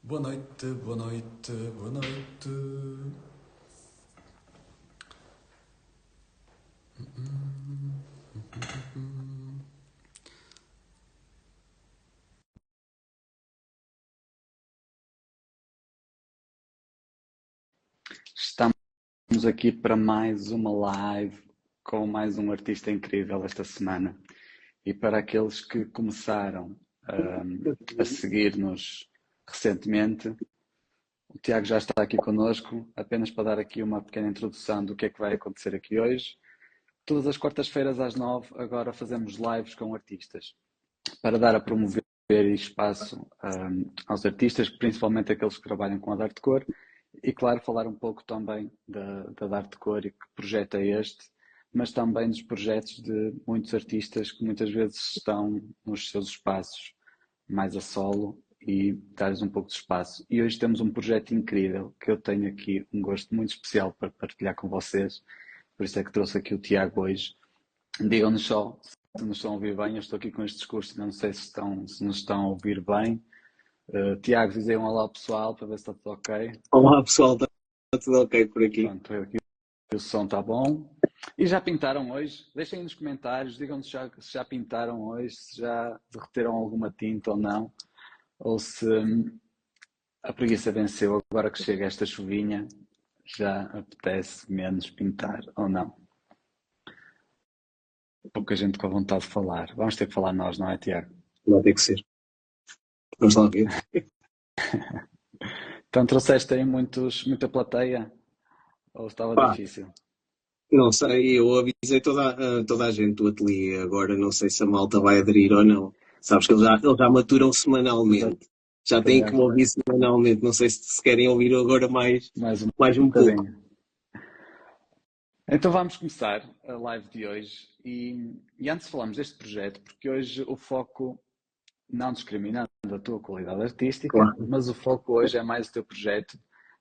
Boa noite, boa noite, boa noite. Estamos aqui para mais uma live com mais um artista incrível esta semana. E para aqueles que começaram a seguir-nos recentemente, o Tiago já está aqui connosco, apenas para dar aqui uma pequena introdução do que é que vai acontecer aqui hoje. Todas as quartas-feiras às 9, agora fazemos lives com artistas, para dar a promover espaço aos artistas, principalmente aqueles que trabalham com a Dartcore, e claro, falar um pouco também da Dartcore e que projeto é este, mas também dos projetos de muitos artistas que muitas vezes estão nos seus espaços mais a solo e dar-lhes um pouco de espaço. E hoje temos um projeto incrível que eu tenho aqui um gosto muito especial para partilhar com vocês, por isso é que trouxe aqui o Tiago hoje. Digam-nos só se nos estão a ouvir bem. Eu estou aqui com este discurso, não sei se nos estão a ouvir bem. Tiago, dizem um olá ao pessoal para ver se está tudo ok. Olá pessoal, está tudo ok por aqui? Pronto, aqui o som está bom. E já pintaram hoje? Deixem nos comentários, digam-nos se já pintaram hoje, se já derreteram alguma tinta ou não, ou se a preguiça venceu agora que chega esta chuvinha, já apetece menos pintar ou não. Pouca gente com vontade de falar. Vamos ter que falar nós, não é, Tiago? Vai ter que ser. Vamos lá ver. Então trouxeste aí muita plateia? Ou estava Pá, difícil? não sei, eu avisei toda a gente do ateliê, agora não sei se a malta vai aderir ou não. Sabes que eles já maturam semanalmente. Já têm que me Exatamente. ouvir semanalmente, não sei se querem ouvir agora Mais um mais um pouco. bocadinho. Então vamos começar a live de hoje e antes falamos deste projeto, porque hoje o foco, não discriminando a tua qualidade artística, Claro, mas o foco hoje é mais o teu projeto,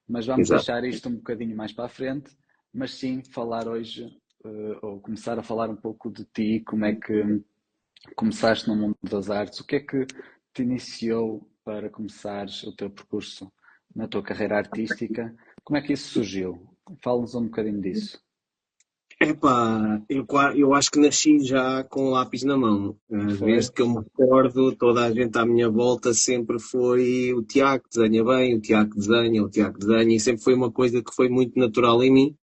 mas vamos exato. deixar isto um bocadinho mais para a frente, mas sim falar hoje, ou começar a falar um pouco de ti, como é que começaste no mundo das artes, o que é que te iniciou para começares o teu percurso na tua carreira artística, como é que isso surgiu? Fala-nos um bocadinho disso. Epá, eu acho que nasci já com o lápis na mão. Foi? Desde que eu me recordo, toda a gente à minha volta sempre foi o Tiago desenha bem, o Tiago desenha, o Tiago desenha, e sempre foi uma coisa que foi muito natural em mim,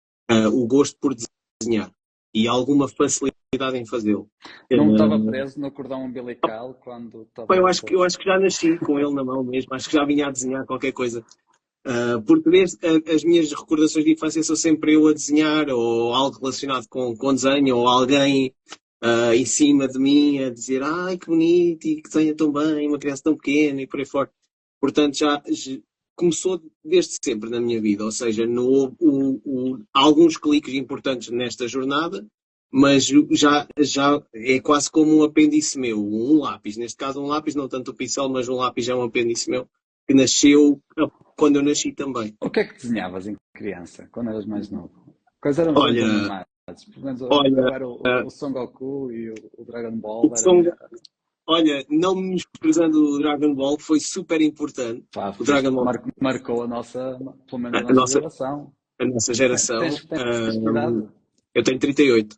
o gosto por desenhar e alguma facilidade em fazê-lo. Não estava Uh, preso no cordão umbilical quando Pá, estava todo. eu acho que já nasci com ele na mão mesmo, acho que já vinha a desenhar qualquer coisa. Porque desde as minhas recordações de infância sou sempre eu a desenhar, ou algo relacionado com desenho, ou alguém em cima de mim a dizer ai que bonito e que desenha tão bem, uma criança tão pequena e por aí fora. Portanto, começou desde sempre na minha vida, ou seja, não houve há alguns cliques importantes nesta jornada, mas já é quase como um apêndice meu, um lápis. Neste caso, um lápis, não tanto o pincel, mas um lápis é um apêndice meu que nasceu quando eu nasci também. O que é que desenhavas em criança, quando eras mais novo? Quais eram os desenhos Olha, animados? Pelo menos eu olha, era uh, o Son Goku e o Dragon o Ball, era som, mesmo. olha, não menosprezando o Dragon Ball, que foi super importante. Pá, O Dragon Ball, marcou pelo menos a a nossa nossa, geração. a nossa geração. Tens que idade? Eu tenho 38.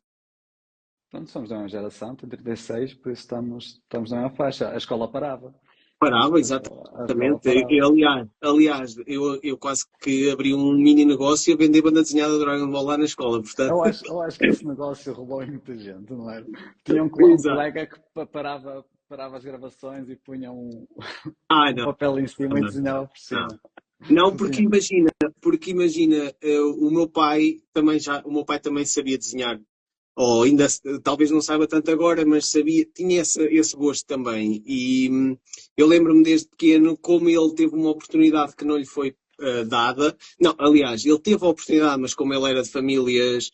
Pronto, somos da mesma geração, tenho 36, por isso estamos na mesma faixa. A escola parava. Parava, A escola exatamente. parava. Aliás, eu quase que abri um mini negócio a vender banda desenhada do Dragon Ball lá na escola, portanto. Eu acho que esse negócio rolou em muita gente, não era? Tinha um Exato. colega que parava as gravações e punha Ah, um não, papel em cima e não, desenhava por não. cima. Não, Tu tinha. porque imagina, o meu pai também sabia desenhar, ou ainda talvez não saiba tanto agora, mas sabia, tinha esse gosto também. E eu lembro-me desde pequeno como ele teve uma oportunidade que não lhe foi dada. Não, aliás, ele teve a oportunidade, mas como ele era de famílias,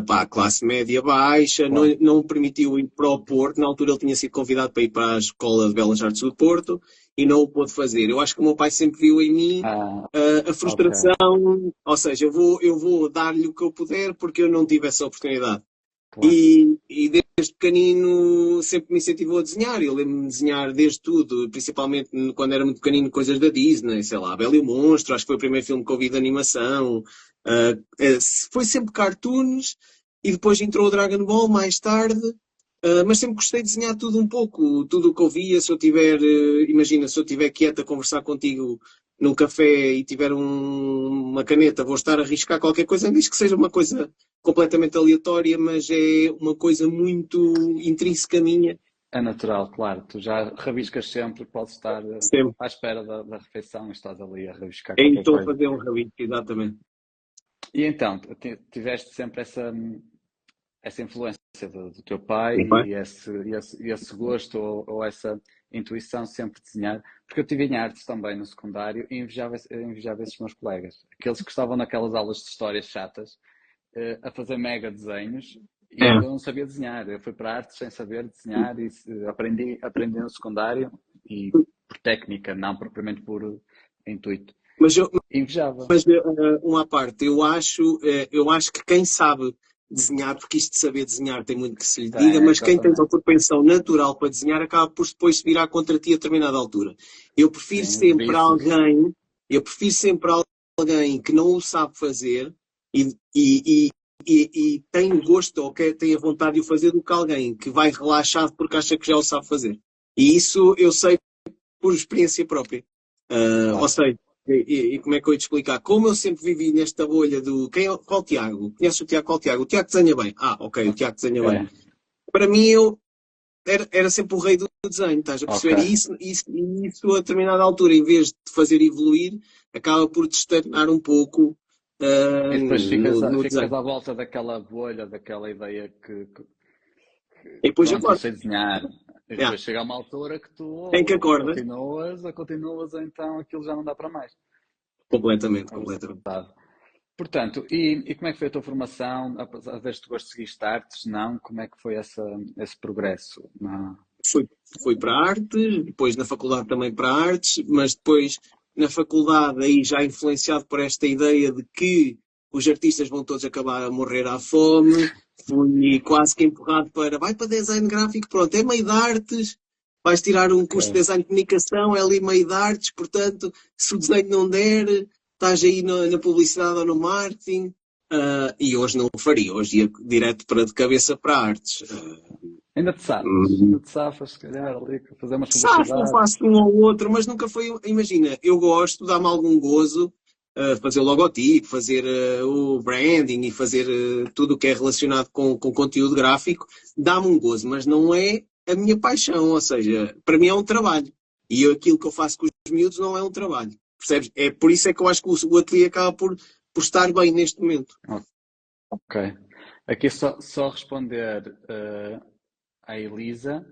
pá, classe média baixa, Claro. não o permitiu ir para o Porto. Na altura ele tinha sido convidado para ir para a Escola de Belas Artes do Porto e não o pôde fazer. Eu acho que o meu pai sempre viu em mim Ah, a ok. frustração, ou seja, eu vou dar-lhe o que eu puder porque eu não tive essa oportunidade. Claro. E desde pequenino sempre me incentivou a desenhar. Eu lembro-me de desenhar desde tudo, principalmente quando era muito pequenino, coisas da Disney, sei lá, a Bela e o Monstro, acho que foi o primeiro filme que eu vi de animação. Foi sempre cartoons e depois entrou o Dragon Ball mais tarde. Mas sempre gostei de desenhar tudo um pouco, tudo o que eu via. Se eu tiver, imagina, se eu estiver quieto a conversar contigo num café e tiver uma caneta, vou estar a arriscar qualquer coisa, mesmo que seja uma coisa completamente aleatória, mas é uma coisa muito intrínseca minha. É natural, claro. Tu já rabiscas sempre, podes estar Sempre. à espera da refeição e estás ali a rabiscar É qualquer então coisa. fazer um rabisco, exatamente. E então, tiveste sempre essa influência do teu pai Sim, pai. e esse gosto ou essa intuição sempre de desenhar, porque eu tive em artes também no secundário e invejava esses meus colegas, aqueles que estavam naquelas aulas de histórias chatas, a fazer mega desenhos e É. eu não sabia desenhar. Eu fui para artes sem saber desenhar e aprendi no secundário e por técnica, não propriamente por intuito. Mas eu, Invejava. Mas uma à parte, eu acho que quem sabe desenhar, porque isto de saber desenhar tem muito que se lhe diga, mas quem tem uma Exatamente. propensão natural para desenhar acaba por depois se virar contra ti a determinada altura. Eu prefiro Sim, os sempre vícios. alguém, eu prefiro sempre alguém que não o sabe fazer e, e, e, e tem o gosto ou tem a vontade de o fazer do que alguém que vai relaxado porque acha que já o sabe fazer. E isso eu sei por experiência própria. Ou Claro. seja, e como é que eu ia te explicar? Como eu sempre vivi nesta bolha do. Qual Tiago? Conheces o Tiago? Qual Tiago? O Tiago desenha bem. Ah, ok, o Tiago desenha bem. É, Para mim, eu era sempre o rei do desenho, estás a ok. perceber? E isso a determinada altura, em vez de te fazer evoluir, acaba por te estagnar um pouco E depois no ficas desenho. à volta daquela bolha, daquela ideia E depois pronto, eu acorda. sei desenhar. E Yeah. depois chega a uma altura que tu Em que ou acordas? continuas, ou então aquilo já não dá para mais. Completamente, É completamente. verdade. Portanto, e como é que foi a tua formação? Apesar de tu gostas de seguir artes, não? Como é que foi esse progresso? Não. Fui para artes, depois na faculdade também para artes, mas depois na faculdade aí já influenciado por esta ideia de que os artistas vão todos acabar a morrer à fome, fui quase que empurrado para vai para design gráfico, pronto, é meio de artes, vais tirar um Ok. curso de design de comunicação, é ali meio de artes, portanto, se o desenho não der, estás aí na publicidade ou no marketing. E hoje não o faria, hoje ia direto de cabeça para artes. Ainda te safas, se calhar, ali, fazer umas Safo, publicidades. faço um ou outro, mas nunca foi. Imagina, eu gosto, dá-me algum gozo fazer o logotipo, fazer o branding e fazer tudo o que é relacionado com conteúdo gráfico, dá-me um gozo, mas não é a minha paixão, ou seja, para mim é um trabalho. E aquilo que eu faço com os miúdos não é um trabalho, percebes? É por isso é que eu acho que o ateliê acaba por estar bem neste momento. Ok. Aqui só responder à Elisa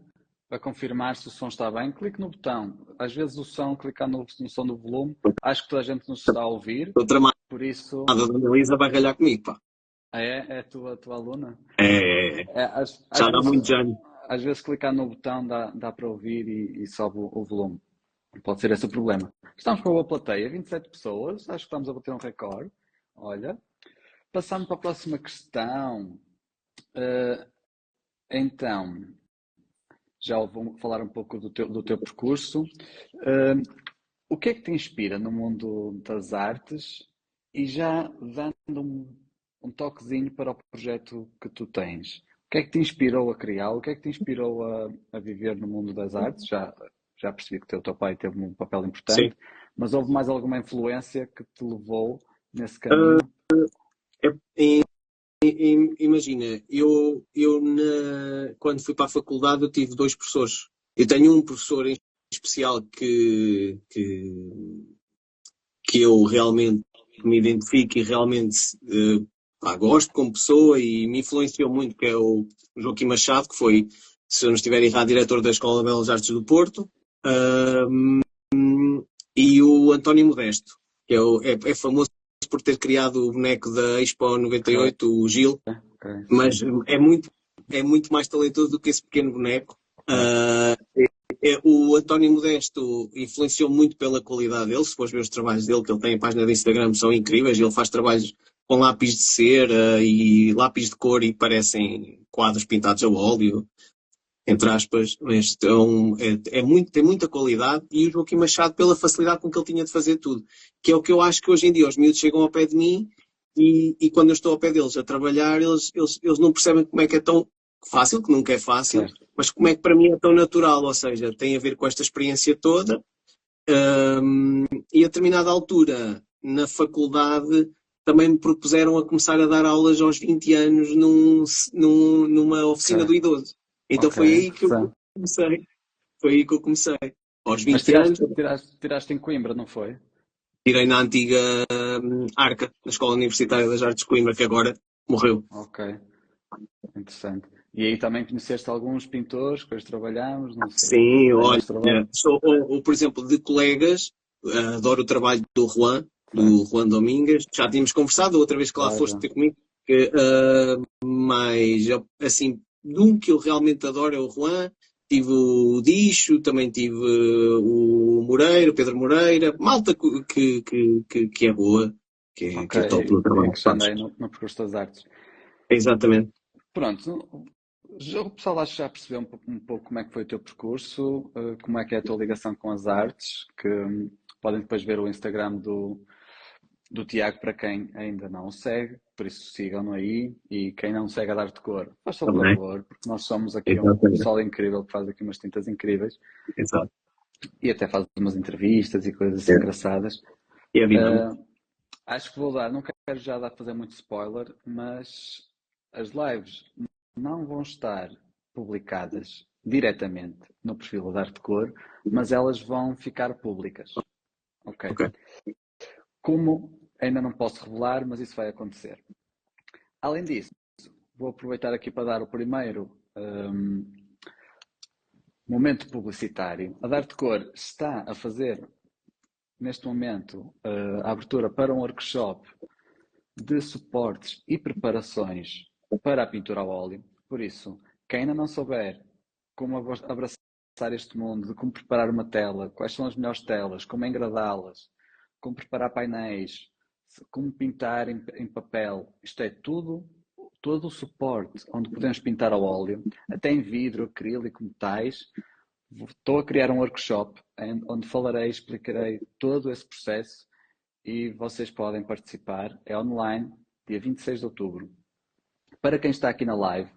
para confirmar se o som está bem. Clique no botão. Às vezes o som, clicar no som do volume, acho que toda a gente nos está a ouvir, Estou tramado, por isso. a Dona Elisa vai ralhar comigo, pá. É a tua aluna? É, É, às já dá vezes, muitos anos. às vezes clicar no botão dá para ouvir e sobe o volume. Pode ser esse o problema. Estamos com uma boa plateia, 27 pessoas, acho que estamos a bater um recorde. Olha, passando para a próxima questão. Então, já vou falar um pouco do teu percurso. O que é que te inspira no mundo das artes? E já dando um toquezinho para o projeto que tu tens. O que é que te inspirou a criar? O que é que te inspirou a viver no mundo das artes? Já percebi que o teu pai teve um papel Sim. importante, mas houve mais alguma influência que te levou nesse caminho? É, imagina, quando fui para a faculdade eu tive dois professores. Eu tenho um professor em especial que eu realmente me identifico e realmente gosto como pessoa e me influenciou muito, que é o Joaquim Machado, que foi, se eu não estiver errado, diretor da Escola de Belas Artes do Porto, e o António Modesto, que é famoso por ter criado o boneco da Expo 98, o Gil, Ok, mas sim. é muito mais talentoso do que esse pequeno boneco. Claro. O António Modesto influenciou muito pela qualidade dele. Se fores ver os trabalhos dele, que ele tem a página de Instagram, são incríveis. Ele faz trabalhos com lápis de cera e lápis de cor e parecem quadros pintados a óleo, entre aspas, mas tem muita qualidade, e o Joaquim Machado pela facilidade com que ele tinha de fazer tudo, que é o que eu acho que hoje em dia os miúdos chegam ao pé de mim e quando eu estou ao pé deles a trabalhar, eles não percebem como é que é tão fácil, que nunca é fácil, Certo. mas como é que para mim é tão natural, ou seja, tem a ver com esta experiência toda. E a determinada altura, na faculdade, também me propuseram a começar a dar aulas aos 20 anos numa oficina do Ok. idoso. Então Ok, foi aí que eu interessante. comecei. Foi aí que eu comecei. Aos Mas 20 anos, tiraste em Coimbra, não foi? tirei na antiga Arca, na Escola Universitária das Artes de Coimbra, que agora morreu. Ok, interessante. E aí também conheceste alguns pintores, depois trabalhámos, não sei, Sim, olha, colegas de trabalho. ou, por exemplo, de colegas, adoro o trabalho do Certo, Juan Domingues. Já tínhamos conversado outra vez que lá já, foste já. ter comigo, que, mas assim, de um que eu realmente adoro é o Juan. Tive o Dicho, também tive o Moreira, o Pedro Moreira, malta que é boa, Ok, que é top no e trabalho que que já faz. andei no percurso das artes. Exatamente. Pronto, o pessoal acho que já percebeu um pouco como é que foi o teu percurso, como é que é a tua ligação com as artes, que podem depois ver o Instagram do Tiago para quem ainda não o segue, por isso sigam-no aí, e quem não segue a Dar de Cor, faça o Também. favor, porque nós somos aqui um Exatamente. pessoal incrível que faz aqui umas tintas incríveis Exato. e até faz umas entrevistas e coisas assim É. engraçadas. E é dinâmico. Ah, acho que vou dar, não quero já dar fazer muito spoiler, mas as lives não vão estar publicadas diretamente no perfil da Arte de Cor, mas elas vão ficar públicas. Ok? Ok. Como ainda não posso revelar, mas isso vai acontecer. Além disso, vou aproveitar aqui para dar o primeiro momento publicitário. A Arte de Cor está a fazer, neste momento, a abertura para um workshop de suportes e preparações para a pintura ao óleo. Por isso, quem ainda não souber como abraçar este mundo, de como preparar uma tela, quais são as melhores telas, como engradá-las, como preparar painéis, como pintar em papel, isto é tudo, todo o suporte onde podemos pintar ao óleo, até em vidro, acrílico, metais. Estou a criar um workshop onde falarei, explicarei todo esse processo e vocês podem participar. É online, dia 26 de outubro. Para quem está aqui na live,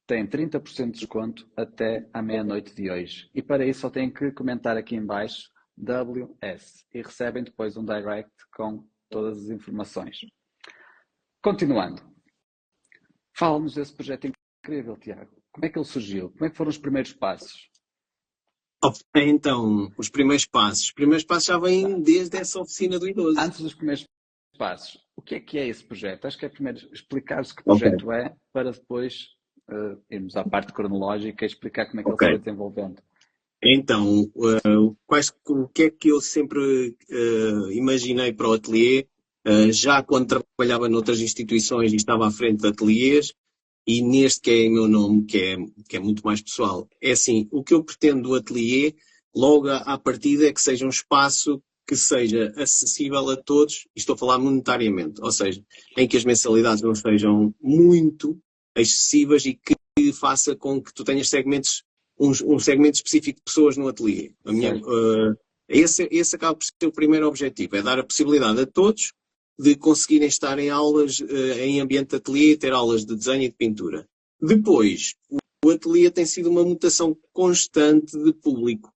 tem 30% de desconto até à meia-noite de hoje. E para isso só têm que comentar aqui em baixo WS e recebem depois um direct com todas as informações. Continuando. Fala-nos desse projeto incrível, Tiago. Como é que ele surgiu? Como é que foram os primeiros passos? Então, os primeiros passos. Os primeiros passos já vêm desde essa oficina do idoso. Antes dos primeiros passos, o que é esse projeto? Acho que é primeiro explicar-vos que Ok, projeto é, para depois irmos à parte cronológica e explicar como é que ele ok. se foi desenvolvendo. Então, o que é que eu sempre imaginei para o ateliê, já quando trabalhava noutras instituições e estava à frente de ateliês, e neste que é em meu nome, que é muito mais pessoal. É assim, o que eu pretendo do ateliê, logo à partida, é que seja um espaço que seja acessível a todos, e estou a falar monetariamente, ou seja, em que as mensalidades não sejam muito excessivas e que faça com que tu tenhas um segmento específico de pessoas no ateliê. Certo. Esse acaba por ser o primeiro objetivo, é dar a possibilidade a todos de conseguirem estar em aulas em ambiente de ateliê, ter aulas de desenho e de pintura. Depois, o ateliê tem sido uma mutação constante de público.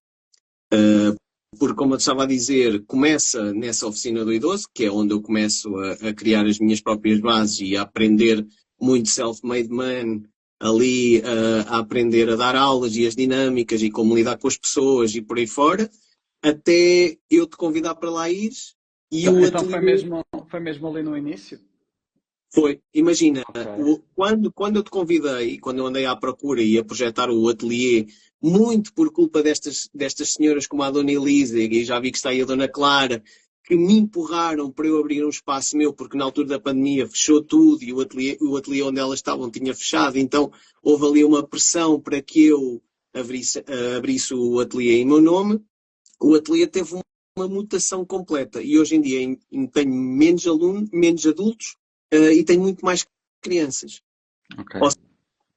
Porque, como eu estava a dizer, começa nessa oficina do idoso, que é onde eu começo a criar as minhas próprias bases e a aprender muito self-made man, ali a aprender a dar aulas e as dinâmicas e como lidar com as pessoas e por aí fora, até eu te convidar para lá ir e o Então ateliê foi mesmo ali no início? foi. Imagina, Ok. quando eu te convidei, quando eu andei à procura e a projetar o ateliê, muito por culpa destas senhoras como a Dona Elisa, e já vi que está aí a Dona Clara, que me empurraram para eu abrir um espaço meu, porque na altura da pandemia fechou tudo e o ateliê onde elas estavam tinha fechado, então houve ali uma pressão para que eu abrisse o ateliê em meu nome. O ateliê teve uma mutação completa e hoje em dia tenho menos alunos, menos adultos, e tem muito mais crianças. Ok. Ou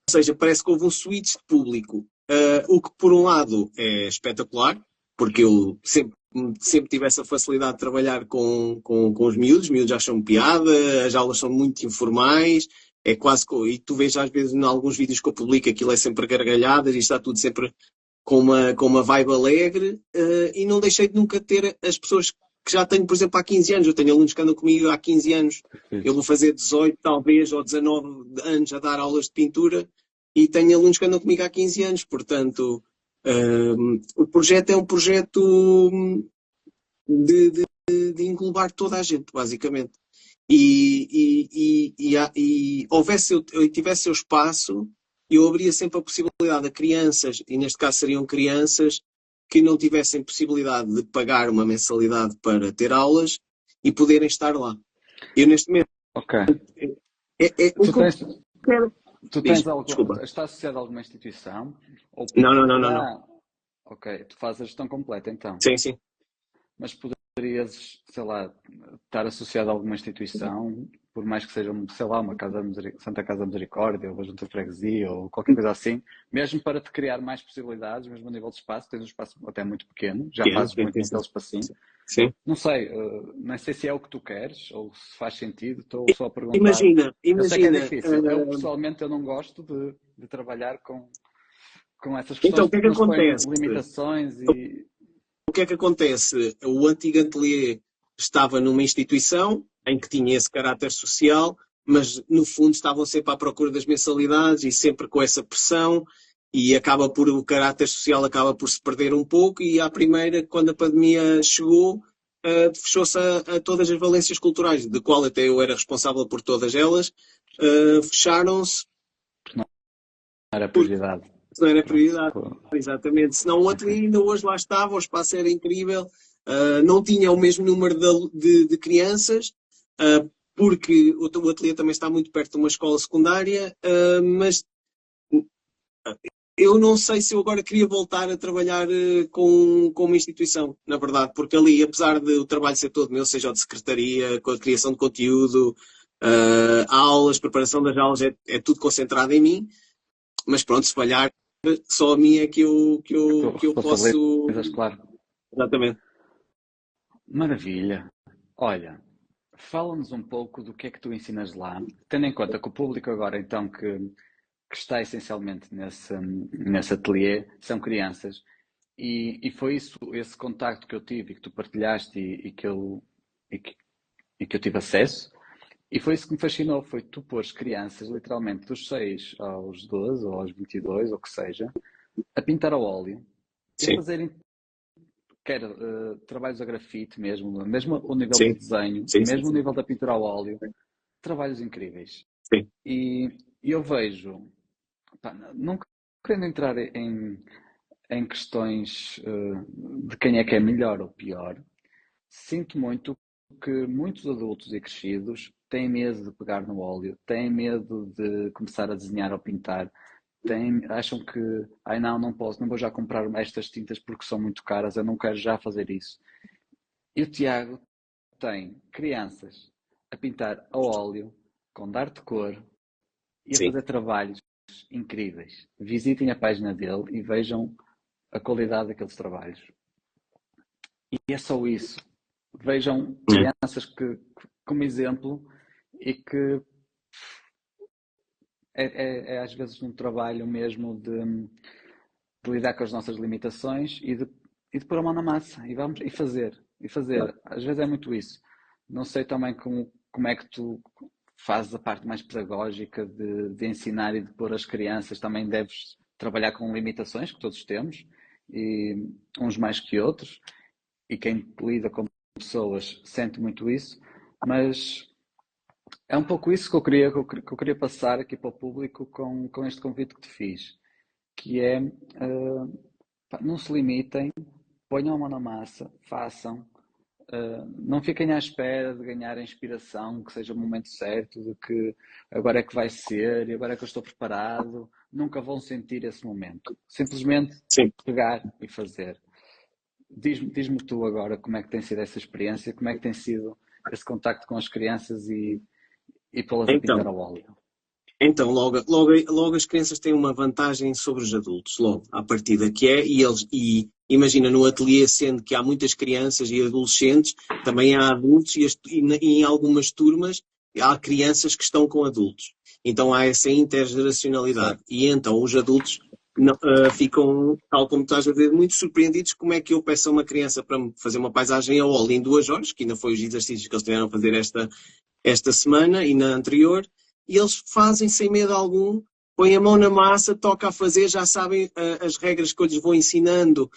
seja, parece que houve um switch de público. O que, por um lado, é espetacular, porque eu sempre tive essa facilidade de trabalhar com os miúdos. Os miúdos acham piada, as aulas são muito informais, é quase. E tu vês às vezes em alguns vídeos que eu publico, aquilo é sempre gargalhadas e está tudo sempre com uma vibe alegre, e não deixei de nunca ter as pessoas que já tenho, por exemplo, há 15 anos. Eu tenho alunos que andam comigo há 15 anos. Eu vou fazer 18, talvez, ou 19 anos a dar aulas de pintura e tenho alunos que andam comigo há 15 anos. Portanto, o projeto é um projeto de englobar toda a gente, basicamente. E eu tivesse o espaço, eu abria sempre a possibilidade a crianças, e neste caso seriam crianças que não tivessem possibilidade de pagar uma mensalidade para ter aulas e poderem estar lá. Eu neste momento Ok. o Tu que eu tens, quero. tu Diz, tens algo, desculpa. está associado a alguma instituição? Ou Não. poderá. Ok, tu fazes a gestão completa então. Sim, sim. Mas poderias, sei lá, estar associado a alguma instituição, por mais que seja, sei lá, uma Santa Casa Misericórdia, ou a Junta de Freguesia, ou qualquer coisa assim, mesmo para te criar mais possibilidades, mesmo a nível de espaço, tens um espaço até muito pequeno, já fazes muito naquele espacinho. Sim. Não sei, não sei se é o que tu queres, ou se faz sentido, estou só a perguntar. Imagina, Eu sei que é difícil, eu pessoalmente eu não gosto de trabalhar com essas então questões o que é porque que nos põem acontece? limitações e... O que é que acontece? O antigo ateliê estava numa instituição em que tinha esse caráter social, mas no fundo estavam sempre à procura das mensalidades e sempre com essa pressão, e o caráter social acaba por se perder um pouco. E à primeira, quando a pandemia chegou, fechou-se a todas as valências culturais, de qual até eu era responsável por todas elas, fecharam-se não era porque prioridade. não era prioridade. Pronto, Exatamente. Senão o ok. ateliê ainda hoje lá estava, o espaço era incrível, não tinha o mesmo número de crianças, porque o ateliê também está muito perto de uma escola secundária, mas eu não sei se eu agora queria voltar a trabalhar com uma instituição, na verdade, porque ali, apesar de o trabalho ser todo meu, seja o de secretaria, com a criação de conteúdo, aulas, preparação das aulas, é tudo concentrado em mim, mas pronto, se falhar, só a mim é que eu, que Que tu eu, que eu posso. responsabilizas, claro. Exatamente. Maravilha. Olha, fala-nos um pouco do que é que tu ensinas lá, tendo em conta que o público agora, então, que está essencialmente nesse ateliê, são crianças. E foi isso, esse contacto que eu tive e que tu partilhaste e que, e que eu tive acesso. E foi isso que me fascinou, foi tu pôres crianças, literalmente dos 6 aos 12 ou aos 22, ou o que seja, a pintar a óleo e a Sim, fazerem quer trabalhos a grafite mesmo o nível do sim, desenho, sim, sim, mesmo o sim. nível da pintura ao óleo, trabalhos incríveis. Sim. E eu vejo, pá, não querendo entrar em questões de quem é que é melhor ou pior, sinto muito que muitos adultos e crescidos têm medo de pegar no óleo, têm medo de começar a desenhar ou pintar, acham que, ai não posso, não vou já comprar estas tintas porque são muito caras, eu não quero já fazer isso. E o Tiago tem crianças a pintar a óleo, com dar de cor e a Sim. fazer trabalhos incríveis. Visitem a página dele e vejam a qualidade daqueles trabalhos. E é só isso. Vejam É. crianças como exemplo e que é às vezes um trabalho mesmo de lidar com as nossas limitações e de pôr a mão na massa e vamos e fazer. E fazer. Às vezes é muito isso. Não sei também como é que tu fazes a parte mais pedagógica de ensinar e de pôr as crianças. Também deves trabalhar com limitações que todos temos, e uns mais que outros, e quem lida com pessoas sente muito isso, mas é um pouco isso que eu queria passar aqui para o público com este convite que te fiz, que é pá, não se limitem, ponham a mão na massa, façam, não fiquem à espera de ganhar a inspiração, que seja o momento certo, de que agora é que vai ser e agora é que eu estou preparado. Nunca vão sentir esse momento. Simplesmente Sim. pegar e fazer. Diz-me tu agora como é que tem sido essa experiência, como é que tem sido esse contacto com as crianças e pô-las a pintar ao óleo? Então, logo as crianças têm uma vantagem sobre os adultos, logo, à partida, que é, e imagina no ateliê, sendo que há muitas crianças e adolescentes, também há adultos e em algumas turmas há crianças que estão com adultos. Então há essa intergeracionalidade. Certo. E então os adultos ficam, tal como estás a ver, muito surpreendidos como é que eu peço a uma criança para me fazer uma paisagem ao óleo em 2 horas, que ainda foi os exercícios que eles tiveram a fazer esta semana e na anterior, e eles fazem sem medo algum, põem a mão na massa, toca a fazer, já sabem as regras que eu lhes vou ensinando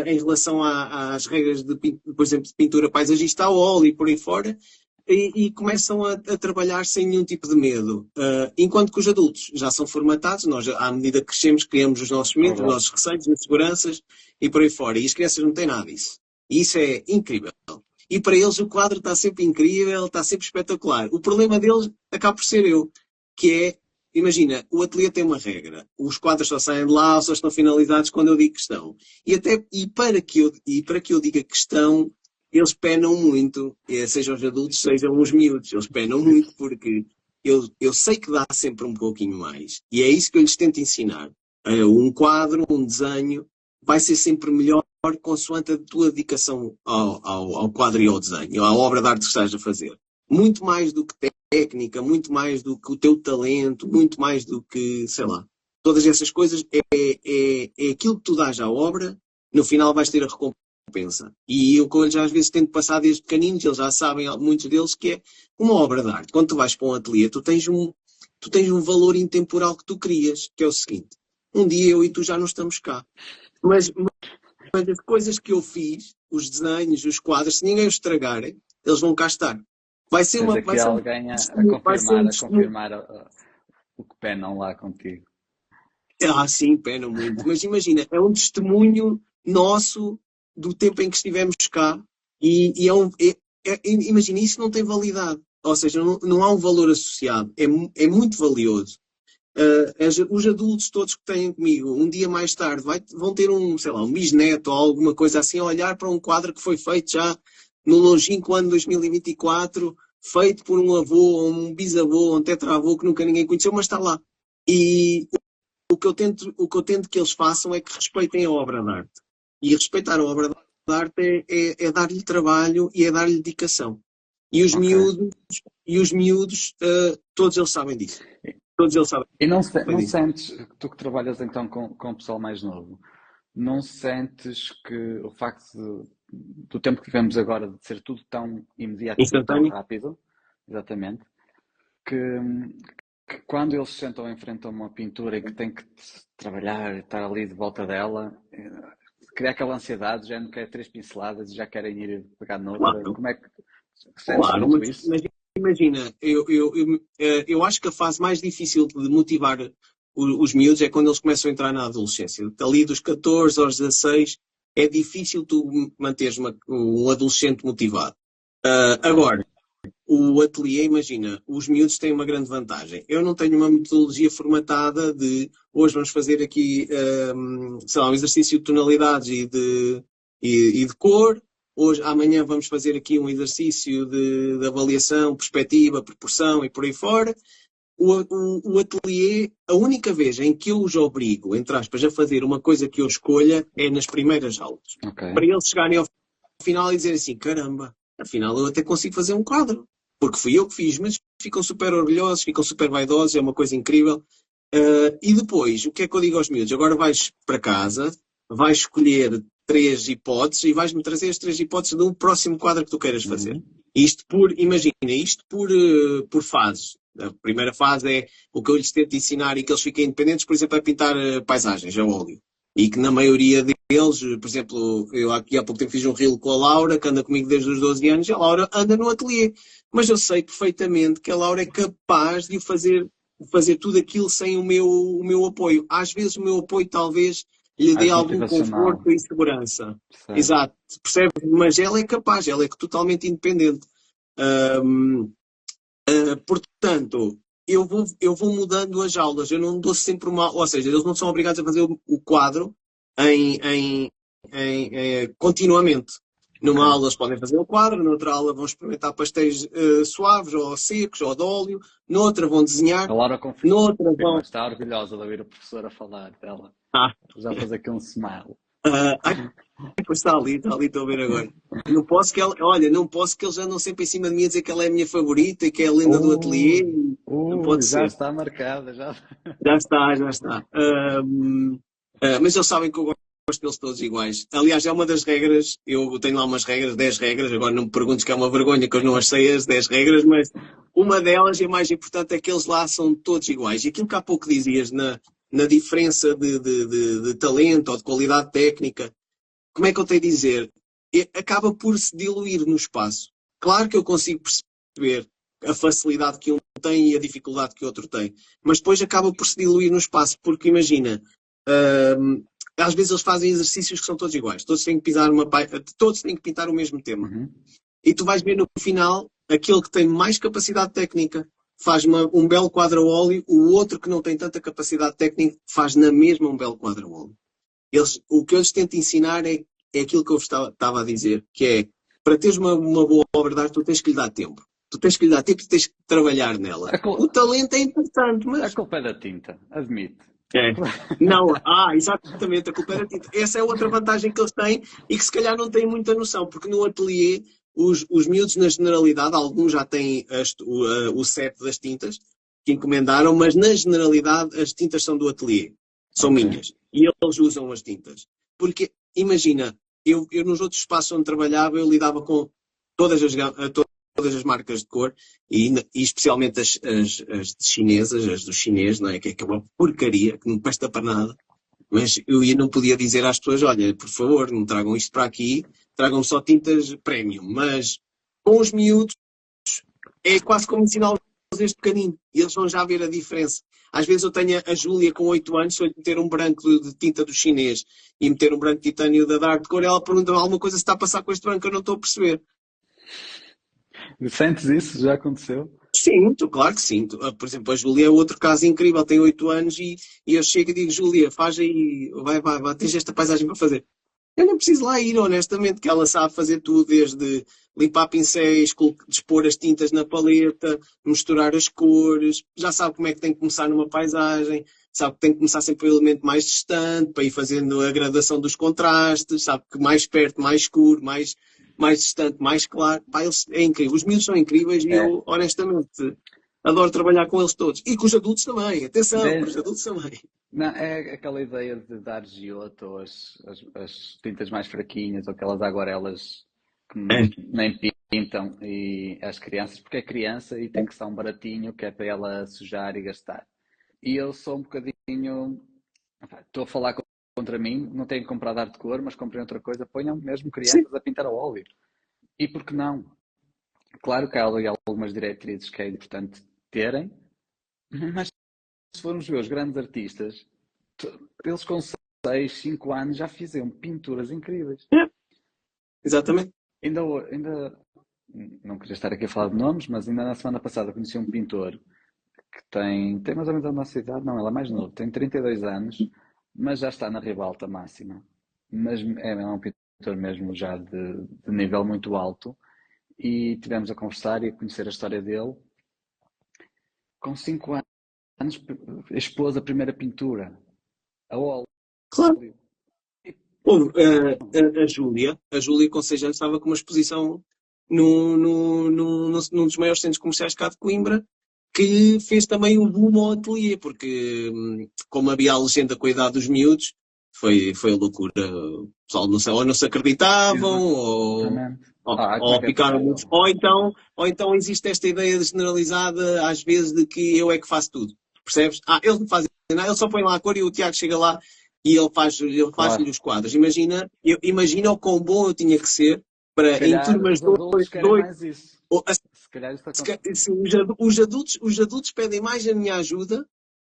em relação às regras, por exemplo, de pintura paisagista ao óleo e por aí fora, e começam a trabalhar sem nenhum tipo de medo. Enquanto que os adultos já são formatados, nós, à medida que crescemos, criamos os nossos medos, os nossos receios, as seguranças e por aí fora. E as crianças não têm nada disso. E isso é incrível. E para eles o quadro está sempre incrível, está sempre espetacular. O problema deles acaba por ser eu, que é, imagina, o ateliê tem uma regra. Os quadros só saem de lá ou só estão finalizados quando eu digo que estão. E para que eu diga que estão, eles penam muito, sejam os adultos, sejam os miúdos. Eles penam muito porque eu sei que dá sempre um pouquinho mais. E é isso que eu lhes tento ensinar. Um quadro, um desenho, vai ser sempre melhor consoante a tua dedicação ao quadro e ao desenho, à obra de arte que estás a fazer. Muito mais do que técnica, muito mais do que o teu talento, muito mais do que, sei lá, todas essas coisas, é aquilo que tu dás à obra, no final vais ter a recompensa. E eu, como já às vezes tento passar desde pequeninos, eles já sabem, muitos deles, que é uma obra de arte. Quando tu vais para um ateliê, tu tens um valor intemporal que tu crias, que é o seguinte: um dia eu e tu já não estamos cá. Mas as coisas que eu fiz, os desenhos, os quadros, se ninguém os estragarem, eles vão cá estar. Vai ser Tens aqui alguém a confirmar o que penam lá contigo. Sim, pena muito. Mas imagina, é um testemunho nosso do tempo em que estivemos cá e imagina, isso não tem validade. Ou seja, não há um valor associado. É muito valioso. Os adultos todos que têm comigo, um dia mais tarde, vão ter sei lá, um bisneto ou alguma coisa assim, a olhar para um quadro que foi feito já no longínquo ano 2024, feito por um avô, ou um bisavô, ou um tetravô que nunca ninguém conheceu, mas está lá. E o que eu tento que eles façam é que respeitem a obra de arte. E respeitar a obra de arte é dar-lhe trabalho e é dar-lhe dedicação. E os miúdos, todos eles sabem disso. Todos eles sabem. E não sentes, tu que trabalhas então com o pessoal mais novo, não sentes que o facto do tempo que vivemos agora de ser tudo tão imediato e tão rápido, exatamente, que quando eles se sentam em frente a uma pintura e que têm que trabalhar e estar ali de volta dela, cria aquela ansiedade, já não quer 3 pinceladas e já querem ir pegar noutra. Claro. Como é que sentes muito isso? Mas imagina, eu acho que a fase mais difícil de motivar os miúdos é quando eles começam a entrar na adolescência. Ali dos 14 aos 16 é difícil tu manteres um adolescente motivado. Agora, o ateliê, imagina, os miúdos têm uma grande vantagem. Eu não tenho uma metodologia formatada de hoje vamos fazer aqui, sei lá, um exercício de tonalidades e de cor. Amanhã vamos fazer aqui um exercício de avaliação, perspectiva, proporção e por aí fora. O ateliê, a única vez em que eu os obrigo, entre aspas, a fazer uma coisa que eu escolha é nas primeiras aulas. Okay. Para eles chegarem ao final e dizerem assim, caramba, afinal eu até consigo fazer um quadro. Porque fui eu que fiz, mas ficam super orgulhosos, ficam super vaidosos, é uma coisa incrível. E depois, o que é que eu digo aos miúdos? Agora vais para casa, vais escolher 3 hipóteses e vais-me trazer as 3 hipóteses do próximo quadro que tu queiras fazer. Imagina, isto por fases. A primeira fase é o que eu lhes tento ensinar e que eles fiquem independentes, por exemplo, é pintar paisagens a óleo. E que na maioria deles, por exemplo, eu aqui há pouco tempo fiz um reel com a Laura, que anda comigo desde os 12 anos, e a Laura anda no ateliê. Mas eu sei perfeitamente que a Laura é capaz de fazer tudo aquilo sem o meu apoio. Às vezes o meu apoio talvez lhe dê algum conforto e segurança. Certo. Exato, percebe? Mas ela é capaz, ela é totalmente independente. Portanto, eu vou mudando as aulas, eu não dou sempre ou seja, eles não são obrigados a fazer o quadro continuamente. Numa Ok. aula eles podem fazer o quadro, noutra aula vão experimentar pastéis suaves ou secos ou de óleo, noutra vão desenhar, A Laura noutra confirma, vão. está orgulhosa de ouvir o professor a falar dela. Ah, Já fazer aqui um smile. ai, pois está ali, estou a ver agora. Não posso que ela, olha, não posso que eles andam sempre em cima de mim a dizer que ela é a minha favorita e que é a lenda do ateliê. Ui, Não pode ui, já ser. está marcada, já. Já está, já está. Mas eles sabem que eu gosto deles todos iguais. Aliás, é uma das regras, eu tenho lá umas regras, 10 regras, agora não me perguntes que é uma vergonha que eu não as sei as 10 regras, mas uma delas e a mais importante é que eles lá são todos iguais. E aquilo que há pouco dizias na diferença de talento ou de qualidade técnica, como é que eu tenho a dizer? Acaba por se diluir no espaço. Claro que eu consigo perceber a facilidade que um tem e a dificuldade que o outro tem, mas depois acaba por se diluir no espaço, porque imagina, hum, às vezes eles fazem exercícios que são todos iguais, todos têm que pisar todos têm que pintar o mesmo tema. Uhum. E tu vais ver no final, aquele que tem mais capacidade técnica faz um belo quadro a óleo, o outro que não tem tanta capacidade técnica faz na mesma um belo quadro a óleo. O que eu lhes tento ensinar é aquilo que eu vos estava a dizer, que é, para teres uma boa obra de arte, tu tens que lhe dar tempo. Tu tens que lhe dar tempo e tens que trabalhar nela. A, O cul- talento é importante, a mas... culpa é da tinta, admito. É. Não, exatamente, a culpa era tinta. Essa é outra vantagem que eles têm e que se calhar não têm muita noção, porque no ateliê, os miúdos na generalidade, alguns já têm o set das tintas que encomendaram, mas na generalidade as tintas são do ateliê, são Ok. minhas. E eles usam as tintas. Porque, imagina, eu nos outros espaços onde trabalhava, eu lidava com todas as marcas de cor e especialmente as chinesas, as do chinês, não é? Que é uma porcaria, que não presta para nada. Mas eu não podia dizer às pessoas, olha, por favor, não tragam isto para aqui, tragam só tintas premium. Mas com os miúdos é quase como ensiná-los desde pequenino. E eles vão já ver a diferença. Às vezes eu tenho a Júlia com 8 anos, se eu lhe meter um branco de tinta do chinês e meter um branco de titânio da Dark Cor, ela pergunta alguma coisa se está a passar com este branco, eu não estou a perceber. Sentes isso? Já aconteceu? Sinto, claro que sinto. Por exemplo, a Júlia é outro caso incrível, tem 8 anos e eu chego e digo, Júlia, faz aí, vai, tens esta paisagem para fazer. Eu não preciso lá ir, honestamente, que ela sabe fazer tudo, desde limpar pincéis, dispor as tintas na paleta, misturar as cores, já sabe como é que tem que começar numa paisagem, sabe que tem que começar sempre pelo elemento mais distante, para ir fazendo a gradação dos contrastes, sabe que mais perto, mais escuro, mais distante, mais claro. Pá, é incrível. Os miúdos são incríveis e É. eu, honestamente, adoro trabalhar com eles todos. E com os adultos também, atenção, com os De- adultos também. Não, é aquela ideia de dar giotto ou as tintas mais fraquinhas ou aquelas aguarelas que É, nem pintam e as crianças, porque é criança e tem que ser um baratinho que é para ela sujar e gastar. E eu sou um bocadinho. Estou a falar contra mim, não tenho comprado arte de cor, mas comprei outra coisa. Ponham mesmo sim, crianças a pintar a óleo. E por que não? Claro que há ali algumas diretrizes que é importante terem, mas se formos ver os grandes artistas, eles com 6 5 anos já fizeram pinturas incríveis. é, exatamente. Ainda não queria estar aqui a falar de nomes, mas ainda na semana passada conheci um pintor que tem mais ou menos a nossa idade, não, ele é mais novo, tem 32 anos, mas já está na ribalta máxima. Mas é um pintor mesmo já de nível muito alto e tivemos a conversar e a conhecer a história dele. Com 5 anos expôs a primeira pintura, a óleo. Claro. E Houve, por que não? a Júlia com 6 anos estava com uma exposição num dos maiores centros comerciais cá de Coimbra, que fez também um boom ao ateliê, porque como havia a legenda com a idade dos miúdos, foi a loucura. O pessoal não, ou não se acreditavam, Exatamente. Como é ou que é ficaram muitos. possível? Ou então existe esta ideia generalizada, às vezes, de que eu é que faço tudo. Percebes? Eles não fazem nada, ele só põe lá a cor e o Tiago chega lá e ele faz-lhe Claro. os quadros. Imagina o quão bom eu tinha que ser Se para, em calhar turmas os adultos querem dois, mais isso. ou, Se calhar isso se os adultos pedem mais a minha ajuda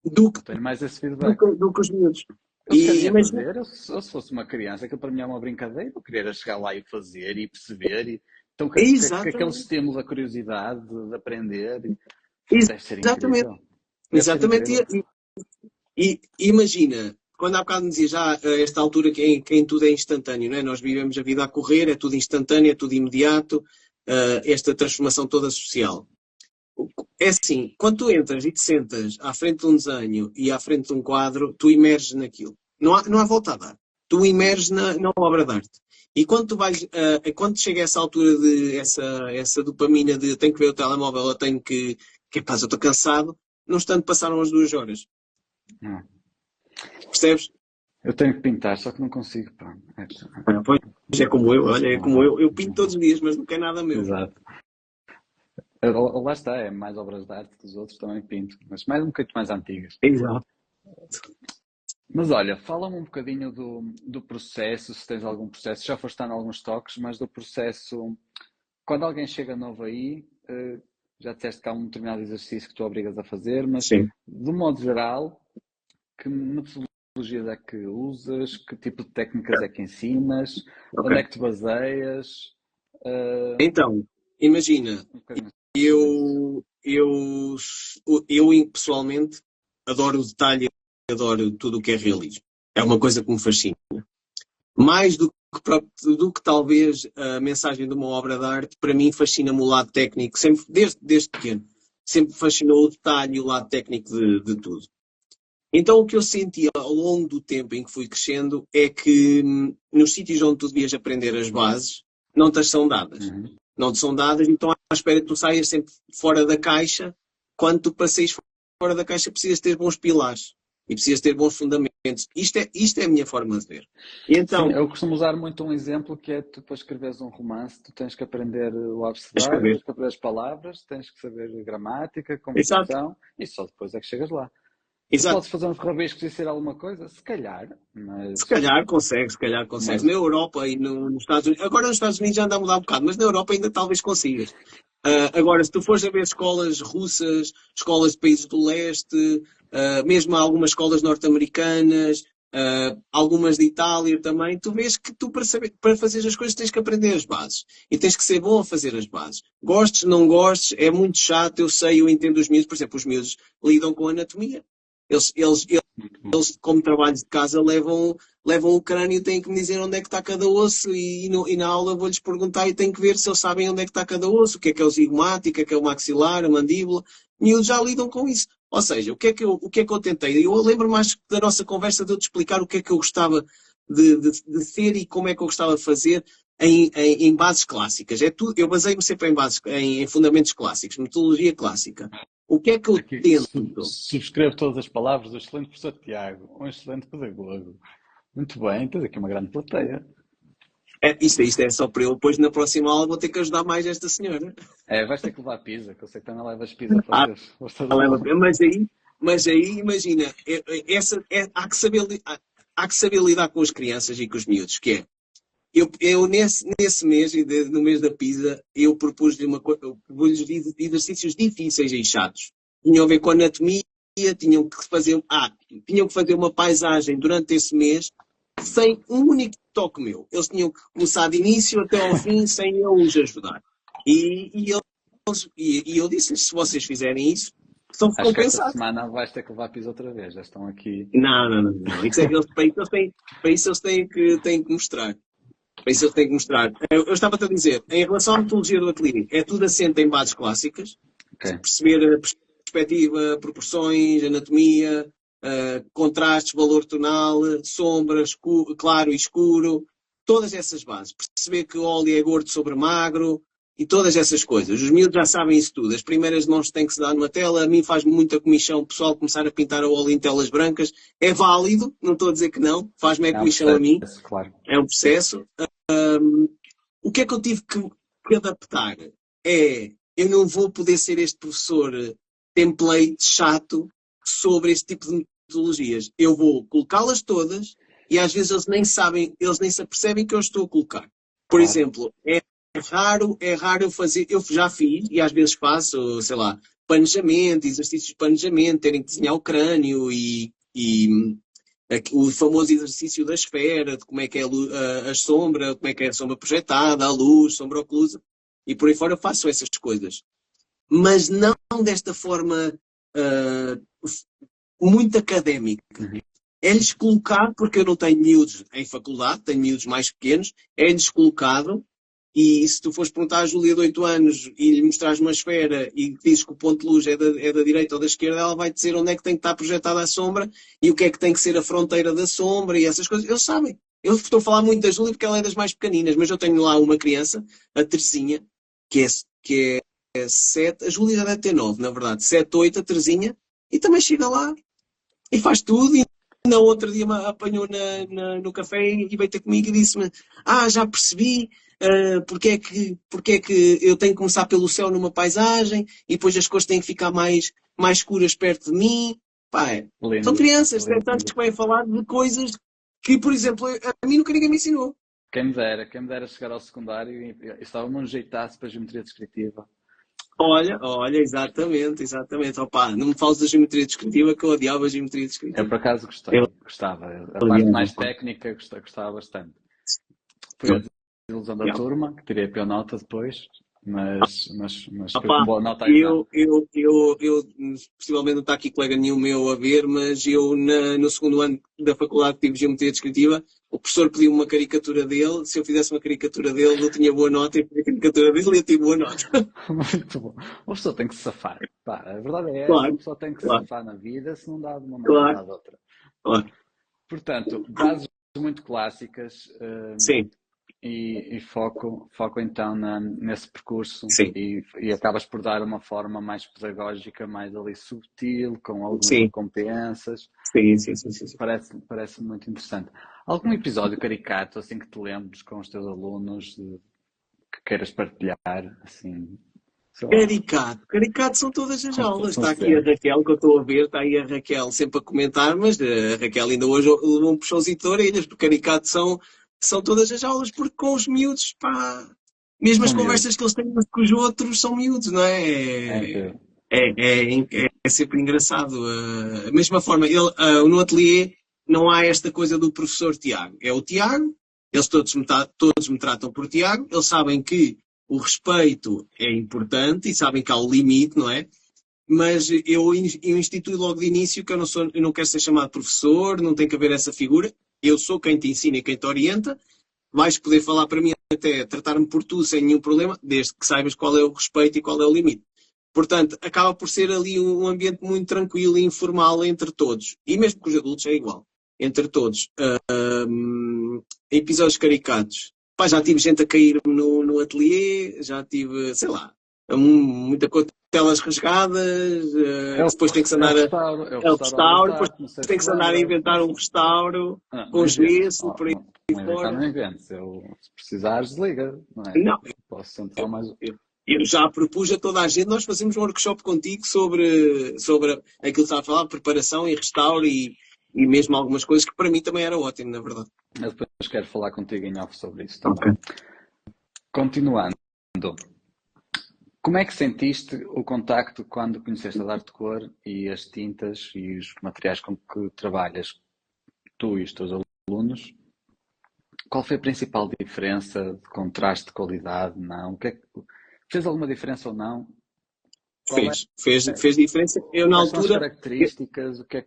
do que, eu tenho mais esse do feedback. que, do que os miúdos. Eu se calhar E ia imagina, fazer, se fosse uma criança, aquilo para mim é uma brincadeira, eu queria era chegar lá e fazer e perceber. Então, que aquele exatamente, estímulo da curiosidade, de aprender, deve ser exatamente, incrível. Deve ser exatamente. incrível. E imagina, quando há bocado me dizia já, a esta altura que em tudo é instantâneo, não é? Nós vivemos a vida a correr, é tudo instantâneo, é tudo imediato, esta transformação toda social. É assim, quando tu entras e te sentas à frente de um desenho e à frente de um quadro, tu emerges naquilo. Não há volta a dar. Tu emerges na obra de arte. E quando tu vais, quando chega essa altura de essa dopamina de tenho que ver o telemóvel ou tenho que pá, eu estou cansado, não estando passaram as 2 horas. Não. Percebes? Eu tenho que pintar, só que não consigo, pá. Pois, é como eu, olha, é como eu. Eu pinto todos os dias, mas nunca é nada meu. Exato. Lá está, é mais obras de arte que os outros também pinto, mas mais um bocadinho mais antigas. Exato. Mas olha, fala-me um bocadinho do processo, se tens algum processo, já foste dando alguns toques, mas do processo, quando alguém chega novo aí, já disseste que há um determinado exercício que tu obrigas a fazer, mas Sim. de um modo geral, que metodologias é que usas, que tipo de técnicas é que ensinas, Ok. onde é que te baseias? Então, imagina, Um bocadinho eu pessoalmente adoro o detalhe, adoro tudo o que é realismo. É uma coisa que me fascina. Mais do que talvez a mensagem de uma obra de arte, para mim fascina-me o lado técnico, sempre, desde pequeno. Sempre me fascinou o detalhe e o lado técnico de tudo. Então o que eu senti ao longo do tempo em que fui crescendo é que nos sítios onde tu devias aprender as bases, não te as são dadas. Uhum. Não te são dadas, então à espera que tu saias sempre fora da caixa. Quando tu passeis fora da caixa, precisas ter bons pilares e precisas ter bons fundamentos. Isto é a minha forma de ver. E então, Sim, eu costumo usar muito um exemplo que é tu para escreveres um romance, tu tens que aprender o abecedário, escrever. tens que aprender as palavras, tens que saber gramática, Exato, composição e só depois é que chegas lá. Se exato. podes fazer uns rabiscos e ser alguma coisa, se calhar, Se calhar consegue. mas Na Europa e nos Estados Unidos. Agora nos Estados Unidos já anda a mudar um bocado, mas na Europa ainda talvez consigas. Agora, se tu fores a ver escolas russas, escolas de países do leste, mesmo algumas escolas norte-americanas, algumas de Itália também, tu vês que tu para fazer as coisas tens que aprender as bases. E tens que ser bom a fazer as bases. Gostes, não gostes, é muito chato, eu sei, eu entendo os miúdos. Por exemplo, os miúdos lidam com anatomia. Eles, como trabalho de casa, levam o crânio, têm que me dizer onde é que está cada osso e na aula vou-lhes perguntar e tenho que ver se eles sabem onde é que está cada osso, o que é o zigomato, o que é o maxilar, a mandíbula. E eles já lidam com isso. Ou seja, o que é que eu tentei? Eu lembro mais da nossa conversa de eu te explicar o que é que eu gostava de ser e como é que eu gostava de fazer em bases clássicas. Eu baseio-me sempre em fundamentos clássicos, metodologia clássica. O que é que eu aqui tento? subscrevo todas as palavras do excelente professor Tiago, um excelente pedagogo. Muito bem, tens aqui uma grande plateia. Isto é só para eu, depois na próxima aula vou ter que ajudar mais esta senhora. Vais ter que levar pizza, que eu sei que também levas pizza para Mas aí imagina, há que saber lidar com as crianças e com os miúdos, que é, eu nesse mês, no mês da pizza, eu propus-lhes exercícios difíceis e chatos. Tinham a ver com anatomia, tinham que fazer uma paisagem durante esse mês, sem um único toque meu. Eles tinham que começar de início até ao fim, sem eu os ajudar. E eu disse-lhes, se vocês fizerem isso, são Acho que esta recompensados. semana vais ter que levar pizza outra vez, já estão aqui. Não. Para isso eles têm que mostrar. Para isso eles têm que mostrar. Eu estava-te a dizer, em relação à metodologia do ateliê, é tudo assente em bases clássicas. Ok. Perceber a perspectiva, proporções, anatomia, contrastes, valor tonal, sombra, claro e escuro, todas essas bases. Perceber que o óleo é gordo sobre magro e todas essas coisas. Os miúdos já sabem isso tudo. As primeiras mãos têm que se dar numa tela. A mim faz-me muita comichão o pessoal começar a pintar a óleo em telas brancas. É válido, não estou a dizer que não. Faz-me comichão a mim. Claro. É um processo. O que é que eu tive que adaptar? Eu não vou poder ser este professor template chato sobre este tipo de metodologias. Eu vou colocá-las todas e às vezes eles nem se apercebem que eu estou a colocar. Por exemplo, é raro eu fazer, eu já fiz e às vezes faço, sei lá, planejamento, exercícios de planejamento, terem que desenhar o crânio e o famoso exercício da esfera, de como é que é a sombra, como é que é a sombra projetada, a luz, sombra oclusa, e por aí fora eu faço essas coisas. Mas não desta forma muito académica. é-lhes colocado, porque eu não tenho miúdos em faculdade, tenho miúdos mais pequenos, é-lhes colocado, e se tu fores perguntar à Júlia de 8 anos e lhe mostrares uma esfera e dizes que o ponto de luz é da direita ou da esquerda, ela vai dizer onde é que tem que estar projetada a sombra e o que é que tem que ser a fronteira da sombra e essas coisas. Eles sabem. Eu estou a falar muito da Júlia porque ela é das mais pequeninas, mas eu tenho lá uma criança, a Terezinha, que é 7, a Júlia já deve ter 9, na verdade, 7, 8, a Terezinha, e também chega lá e faz tudo. E no outro dia me apanhou no café e veio ter comigo e disse-me: já percebi porque é que eu tenho que começar pelo céu numa paisagem e depois as cores têm que ficar mais escuras perto de mim. Pá, são Lindo, crianças, lindo. tantos que vêm falar de coisas que, por exemplo, a mim nunca ninguém me ensinou. Quem me dera chegar ao secundário e estava-me um jeitaço para a geometria descritiva. Olha, exatamente. Opa, não me fales da geometria descritiva, que eu odiava a geometria Eu descritiva. por acaso Eu gostava. A parte odiava, mais pá. técnica gostava bastante. Foi a desilusão da turma, que tirei a pior nota depois, mas foi com Opa, boa nota a exame. possivelmente não está aqui colega nenhum meu a ver, mas eu no segundo ano da faculdade tive geometria descritiva, o professor pediu uma caricatura dele, se eu fizesse uma caricatura dele, eu tinha boa nota, e fiz a caricatura dele e eu tive boa nota. Muito bom. Uma pessoa tem que se safar. Pá, a verdade é essa, Claro, uma pessoa tem que se claro, safar na vida, se não dá de uma maneira, claro, dá de outra. claro. Portanto, bases muito clássicas, Sim, e foco então nesse percurso sim, e acabas por dar uma forma mais pedagógica, mais ali subtil, com algumas sim, recompensas. sim. Parece muito interessante. Algum episódio caricato, assim, que te lembres com os teus alunos, que queiras partilhar, assim, sei lá, Caricato são todas as aulas. são Está aqui a sempre. Raquel, que eu estou a ver, está aí a Raquel sempre a comentar, mas a Raquel ainda hoje levou um puxãozinho de orelhas, porque caricato são todas as aulas, porque com os miúdos, pá, mesmo as São conversas miúdos. que eles têm uns com os outros são miúdos, não É é? incrível. É sempre engraçado. Da mesma forma, no ateliê não há esta coisa do professor Tiago. É o Tiago, eles todos me tratam por Tiago, eles sabem que o respeito é importante e sabem que há o limite, não é? Mas eu instituí logo de início que eu não quero ser chamado professor, não tem que haver essa figura. Eu sou quem te ensina e quem te orienta. Vais poder falar para mim até tratar-me por tu sem nenhum problema, desde que saibas qual é o respeito e qual é o limite. Portanto, acaba por ser ali um ambiente muito tranquilo e informal entre todos. E mesmo com os adultos é igual. Entre todos. Episódios caricatos. Pá, já tive gente a cair no ateliê, já tive, sei lá, muita coisa, telas rasgadas, depois tem que se É o andar a restauro restauro, depois obras-arte, não sei tem se que se andar a lembras. inventar um restauro Não com inventes. gesso, por aí Não inventar, fora. não inventes. Se precisares, desliga, não é? Não, Posso sempre falar mais. eu já propus a toda a gente, nós fazemos um workshop contigo sobre aquilo que estava a falar, preparação e restauro e mesmo algumas coisas que para mim também era ótimo, na verdade. Eu depois quero falar contigo em off sobre isso Ok. também. Continuando, como é que sentiste o contacto quando conheceste a arte de cor e as tintas e os materiais com que trabalhas, tu e os teus alunos? Qual foi a principal diferença de contraste de qualidade? Não? Fez alguma diferença ou não? Fez diferença. Eu na Quais são as altura. características? O que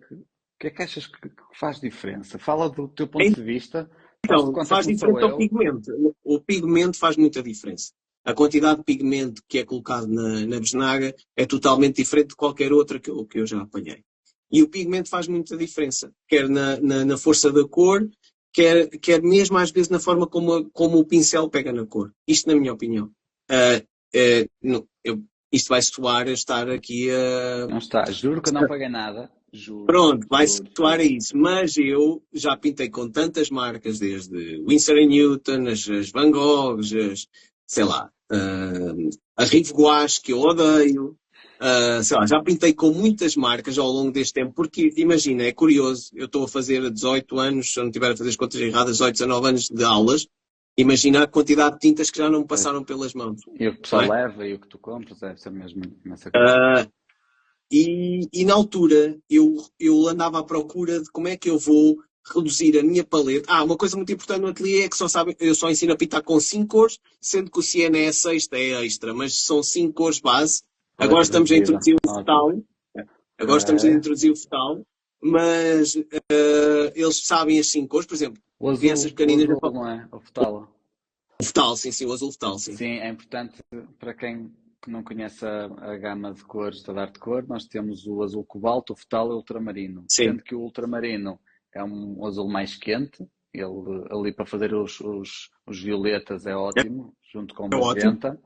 é que achas que faz diferença? Fala do teu ponto de vista, faz de Então, conta faz que não sou diferença o eu. pigmento. O pigmento faz muita diferença. A quantidade de pigmento que é colocado na bisnaga é totalmente diferente de qualquer outra que eu já apanhei. E o pigmento faz muita diferença, quer na força da cor, quer mesmo às vezes na forma como o pincel pega na cor. Isto na minha opinião. Isto vai soar a estar aqui a. Não está, juro que eu não paguei nada. Juro, Pronto, vai juro, soar a juro. isso. Mas eu já pintei com tantas marcas, desde Winsor & Newton, as Van Goghs, sei lá, a Rive Gouache, que eu odeio. Sei lá, já pintei com muitas marcas ao longo deste tempo, porque imagina, é curioso, eu estou a fazer 18 anos, se eu não estiver a fazer as contas erradas, 18, 19 anos de aulas, imagina a quantidade de tintas que já não me passaram pelas mãos. E o que o pessoal leva e o que tu compras deve ser mesmo nessa coisa. E na altura eu andava à procura de como é que eu vou reduzir a minha paleta. Uma coisa muito importante no ateliê é que eu só ensino a pintar com 5 cores, sendo que o Siena é a sexta, é extra, mas são 5 cores base. Agora estamos a introduzir o fetal. Agora estamos a introduzir o fetal. mas eles sabem as 5 cores, por exemplo, O azul, crianças pequeninas. o azul não é? O fetala. O fetal, sim, o azul fetal, sim. Sim, é importante para quem não conhece a gama de cores da Arte Cor, nós temos o azul cobalto, o fetal e o ultramarino. Sim. Sendo que o ultramarino é um azul mais quente, ele ali para fazer os violetas é ótimo, junto com o É ótimo. magenta.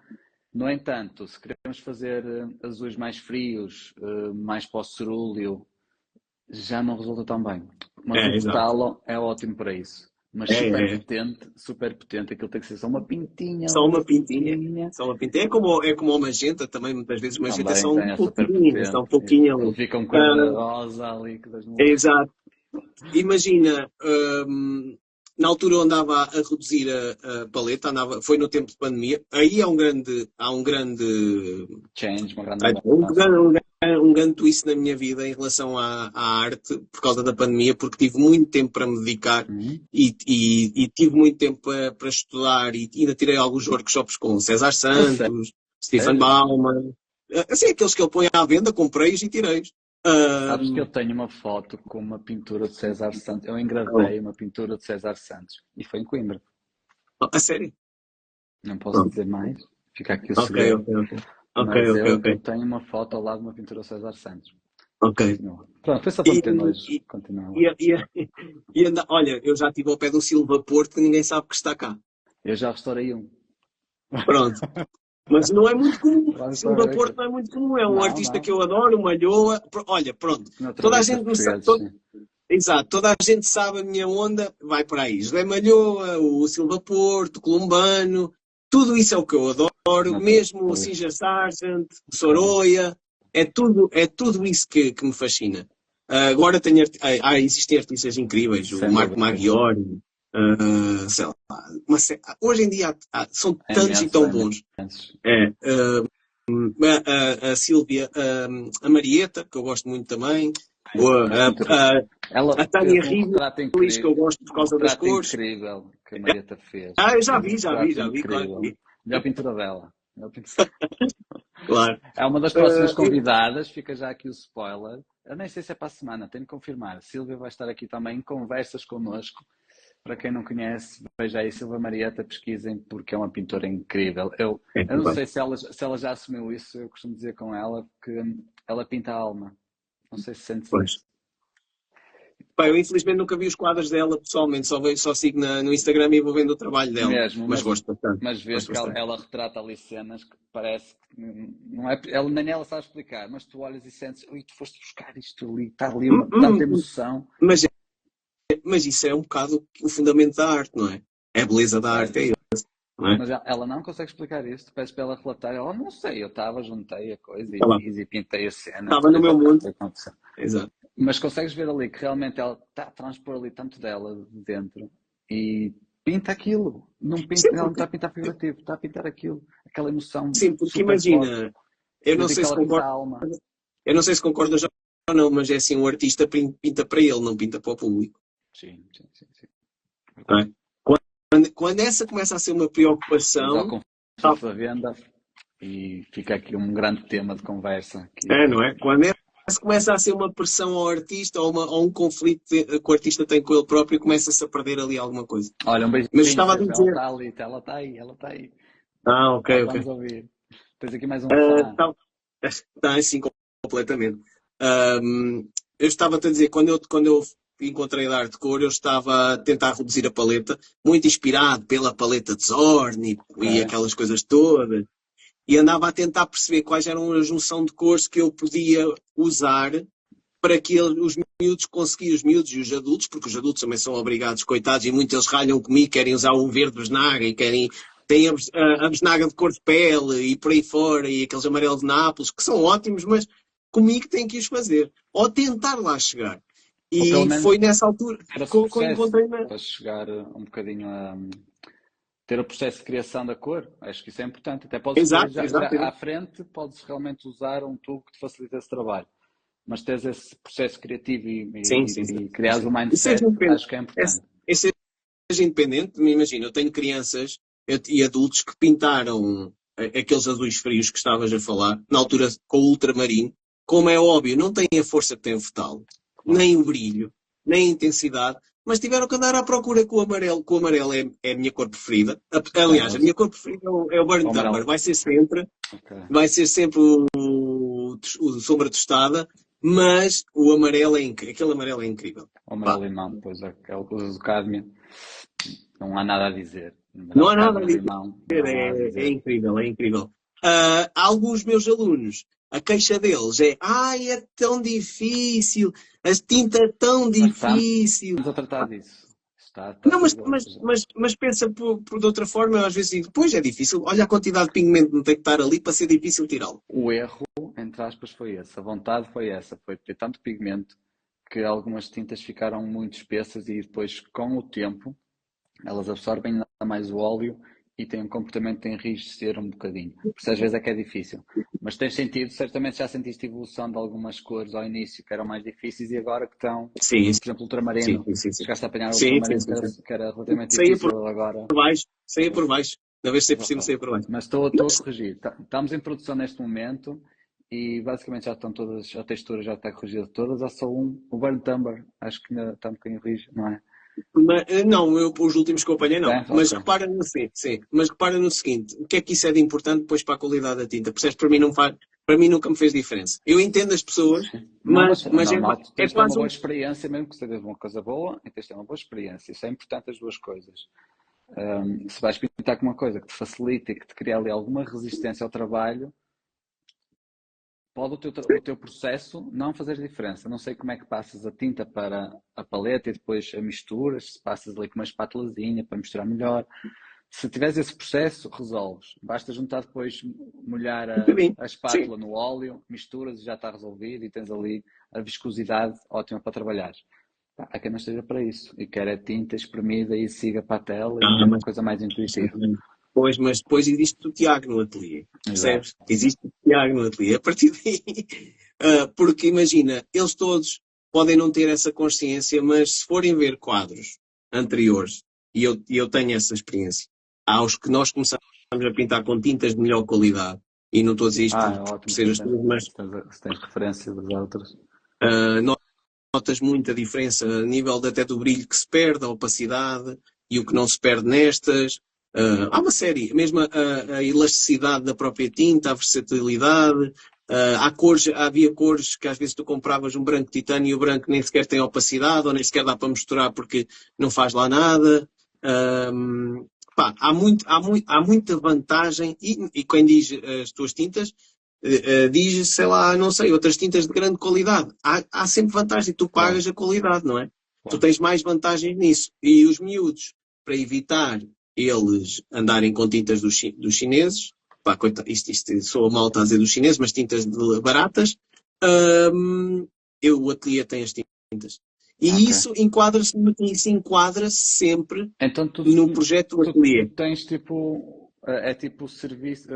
No entanto, se queremos fazer azuis mais frios, mais para o cerúleo, já não resulta tão bem. Mas o Exato. fetalo é ótimo para isso. Mas super potente, aquilo tem que ser só uma pintinha. Só uma pintinha. Só uma pintinha. É como o magenta também, muitas vezes o magenta Também são tem a super pouquinho, são pouquinho. Ele fica um cor rosa ali. Que das Exato. Imagina, na altura eu andava a reduzir a paleta, foi no tempo de pandemia, aí há um grande change, uma grande mudança. um grande twist na minha vida em relação à arte por causa da pandemia, porque tive muito tempo para me dedicar e tive muito tempo para estudar e ainda tirei alguns workshops com César Santos, Stefan Bauman, assim, aqueles que ele põe à venda, comprei-os e tirei-os. Sabes que eu tenho uma foto com uma pintura de César Santos. Eu engravei uma pintura de César Santos e foi em Coimbra. A sério? Não posso dizer mais. Fica aqui o segredo. Ok. Eu tenho uma foto ao lado de uma pintura de César Santos. Ok. Pronto, foi só para meter hoje. Olha, eu já estive ao pé do Silva Porto que ninguém sabe que está cá. Eu já restaurei um. Pronto. Mas não é muito comum. Silva Porto não é muito comum. É um artista que eu adoro, uma Malhoa. Olha, pronto. Toda a gente não sabe. Exato, toda a gente sabe a minha onda, vai para aí. José Malhoa, o Silva Porto, o Columbano, tudo isso é o que eu adoro, mesmo o Singer Sargent, o Soroia, é tudo isso que me fascina. Agora existem artistas incríveis, o Marco Maggiore, sei lá, hoje em dia são tantos e tão bons. A Sílvia, a Marieta, que eu gosto muito também. A Tânia Ribas, que eu gosto por causa das cores. Incrível que a Marieta fez. Eu já vi, claro. Melhor pintura dela. Claro. É uma das próximas convidadas, fica já aqui o spoiler. Eu nem sei se é para a semana, tenho que confirmar. A Sílvia vai estar aqui também em conversas connosco. Para quem não conhece, veja aí Silva Marieta, pesquisem, porque é uma pintora incrível. Eu não sei se ela já assumiu isso, eu costumo dizer com ela que ela pinta a alma. Não sei se sente isso. Pá, eu infelizmente nunca vi os quadros dela pessoalmente, só sigo no Instagram e vou vendo o trabalho dela. Mas gosto bastante. Mas vês que ela retrata ali cenas que parece que não é. Ela nem ela sabe explicar, mas tu olhas e sentes, tu foste buscar isto ali, está ali tanta emoção. Mas isso é um bocado o fundamento da arte, não é? É a beleza da arte, é isso. Mas ela não consegue explicar isso. Tu pedes para ela relatar, ela não sei, eu juntei a coisa e pintei a cena. Estava no meu mundo. Exato. Mas consegues ver ali que realmente ela está a transpor ali tanto dela de dentro e pinta aquilo. Ela não está a pintar figurativo, está a pintar aquilo, aquela emoção. Sim, porque imagina, eu não sei se concordas ou não, mas é assim, um artista pinta para ele, não pinta para o público. Sim. É? Quando essa começa a ser uma preocupação... Está a venda e fica aqui um grande tema de conversa. Não é? Quando essa começa a ser uma pressão ao artista ou um conflito que o artista tem com ele próprio, começa-se a perder ali alguma coisa. Olha, um beijinho. Mas estava a dizer... Ela está aí. Ok. Vamos ouvir. Tens aqui mais um Está assim completamente. Eu estava-te a dizer, quando eu encontrei a Arte Cor, eu estava a tentar reduzir a paleta, muito inspirado pela paleta de Zorn e aquelas coisas todas, e andava a tentar perceber quais eram a junção de cores que eu podia usar para que os miúdos e os adultos, porque os adultos também são obrigados, coitados, e muitos eles ralham comigo, querem usar o verde besnaga e têm a besnaga de cor de pele e por aí fora, e aqueles amarelos de Nápoles, que são ótimos, mas comigo têm que os fazer, ou tentar lá chegar. E foi nessa altura que eu encontrei... Para chegar um bocadinho a ter o processo de criação da cor, acho que isso é importante. Até podes já à frente, podes realmente usar um tubo que te facilita esse trabalho. Mas teres esse processo criativo e criares o mindset, acho que é importante. Seja independente, me imagino, eu tenho crianças e adultos que pintaram aqueles azuis frios que estavas a falar, na altura com o ultramarino, como é óbvio, não tem a força que tem o fetal. nem o brilho, nem a intensidade, mas tiveram que andar à procura com o amarelo, que o amarelo é a minha cor preferida. Aliás, a minha cor preferida é o Burnt amarelo. Umber, vai ser sempre o sombra tostada, mas o amarelo aquele amarelo é incrível. O amarelo limão, pois aquela coisa do cádmio, não há nada a dizer. Não há nada a dizer. Limão, É incrível, é incrível. Alguns meus alunos, a queixa deles é é tão difícil, a tinta é tão difícil. Estamos a tratar disso. Não, mas pensa de outra forma, eu às vezes digo, pois é difícil, olha a quantidade de pigmento que não tem que estar ali para ser difícil tirá-lo. O erro, entre aspas, foi esse. A vontade foi essa, foi ter tanto pigmento que algumas tintas ficaram muito espessas e depois, com o tempo, elas absorvem ainda mais o óleo e têm um comportamento de enrijecer um bocadinho. Por isso às vezes é que é difícil. Mas tens sentido, certamente já sentiste evolução de algumas cores ao início que eram mais difíceis e agora que estão, por exemplo, ultramarino. Chegaste a apanhar o ultramarino que era relativamente difícil agora. Saía por baixo. Na vez de ser por cima, saía por baixo. Mas estou a corrigir. Estamos em produção neste momento e basicamente já estão todas, a textura já está corrigida todas, há só o Burnt Umber, acho que ainda está um bocadinho rígido, não é? Não, os últimos que eu apanhei não. Mas repara no seguinte, o que é que isso é de importante depois para a qualidade da tinta? Percebes? Para mim nunca me fez diferença. Eu entendo as pessoas, mas é quase uma boa experiência, mesmo que seja uma coisa boa, tens de ter uma boa experiência. Isso é importante, as duas coisas. Se vais pintar com uma coisa que te facilita e que te cria ali alguma resistência ao trabalho, pode o teu processo não fazer diferença. Não sei como é que passas a tinta para a paleta e depois a misturas, se passas ali com uma espátulazinha para misturar melhor. Se tiveres esse processo, resolves. Basta juntar depois, molhar a espátula no óleo, misturas e já está resolvido e tens ali a viscosidade ótima para trabalhar. Há quem não esteja para isso e quer a tinta espremida e siga para a tela e é uma coisa mais intuitiva. Pois, mas depois existe o Tiago no ateliê, percebes? Existe o Tiago no ateliê. A partir daí, porque imagina, eles todos podem não ter essa consciência, mas se forem ver quadros anteriores, e eu tenho essa experiência, aos que nós começamos a pintar com tintas de melhor qualidade, e não estou a dizer isto por ser as tuas, mas se tens referência das outras. Notas muita diferença a nível até do brilho que se perde, a opacidade, e o que não se perde nestas. Há uma série, mesmo a elasticidade da própria tinta, a versatilidade, havia cores que às vezes tu compravas um branco titânio e o branco nem sequer tem opacidade, ou nem sequer dá para misturar porque não faz lá nada. Há muita vantagem, e quem diz as tuas tintas, diz, sei lá, não sei, outras tintas de grande qualidade. Há sempre vantagem, tu pagas a qualidade, não é? Tu tens mais vantagens nisso. E os miúdos, para evitar eles andarem com tintas dos chineses, isto sou mal a dizer dos chineses, mas tintas baratas, o ateliê tem as tintas. E isso enquadra-se sempre então, no projeto do ateliê. Tu tens tipo, tipo serviço,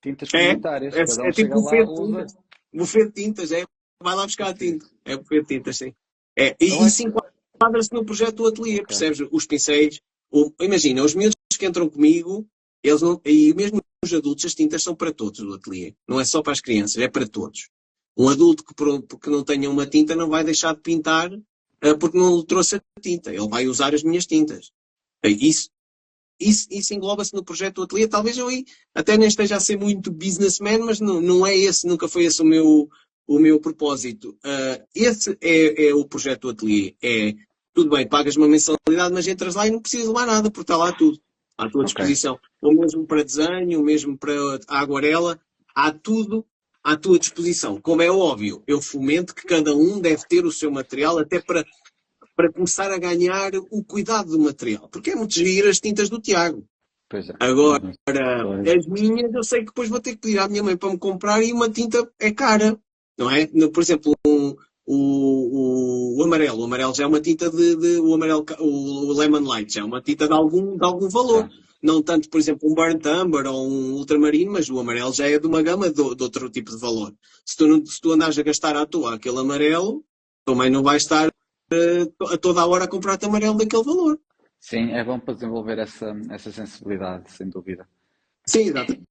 tintas comunitárias. É tipo buffet de tintas, vai lá buscar a tinta. É buffet de tintas, sim. E isso enquadra-se no projeto do ateliê, percebes? Os pincéis. Imagina, os miúdos que entram comigo, e mesmo os adultos, as tintas são para todos do ateliê. Não é só para as crianças, é para todos. Um adulto que não tenha uma tinta não vai deixar de pintar porque não lhe trouxe a tinta. Ele vai usar as minhas tintas. Isso engloba-se no projeto do ateliê. Talvez eu até nem esteja a ser muito businessman, mas não é esse, nunca foi esse o meu propósito. Esse é o projeto do ateliê. Tudo bem, pagas uma mensalidade, mas entras lá e não precisas levar nada, porque está lá tudo à tua disposição. O mesmo para desenho, o mesmo para a aguarela, há tudo à tua disposição. Como é óbvio, eu fomento que cada um deve ter o seu material, até para começar a ganhar o cuidado do material. Porque é muito giro as tintas do Tiago. Pois é. Agora, as minhas, eu sei que depois vou ter que pedir à minha mãe para me comprar e uma tinta é cara, não é? Por exemplo, o amarelo. O amarelo já é uma tinta o Lemon Light já é uma tinta de algum valor. Não tanto, por exemplo, um Burnt Umber ou um ultramarino, mas o amarelo já é de uma gama de outro tipo de valor. Se tu andares a gastar à toa aquele amarelo, também não vais estar a toda a hora a comprar-te amarelo daquele valor. Sim, é bom para desenvolver essa sensibilidade, sem dúvida. Sim, exatamente.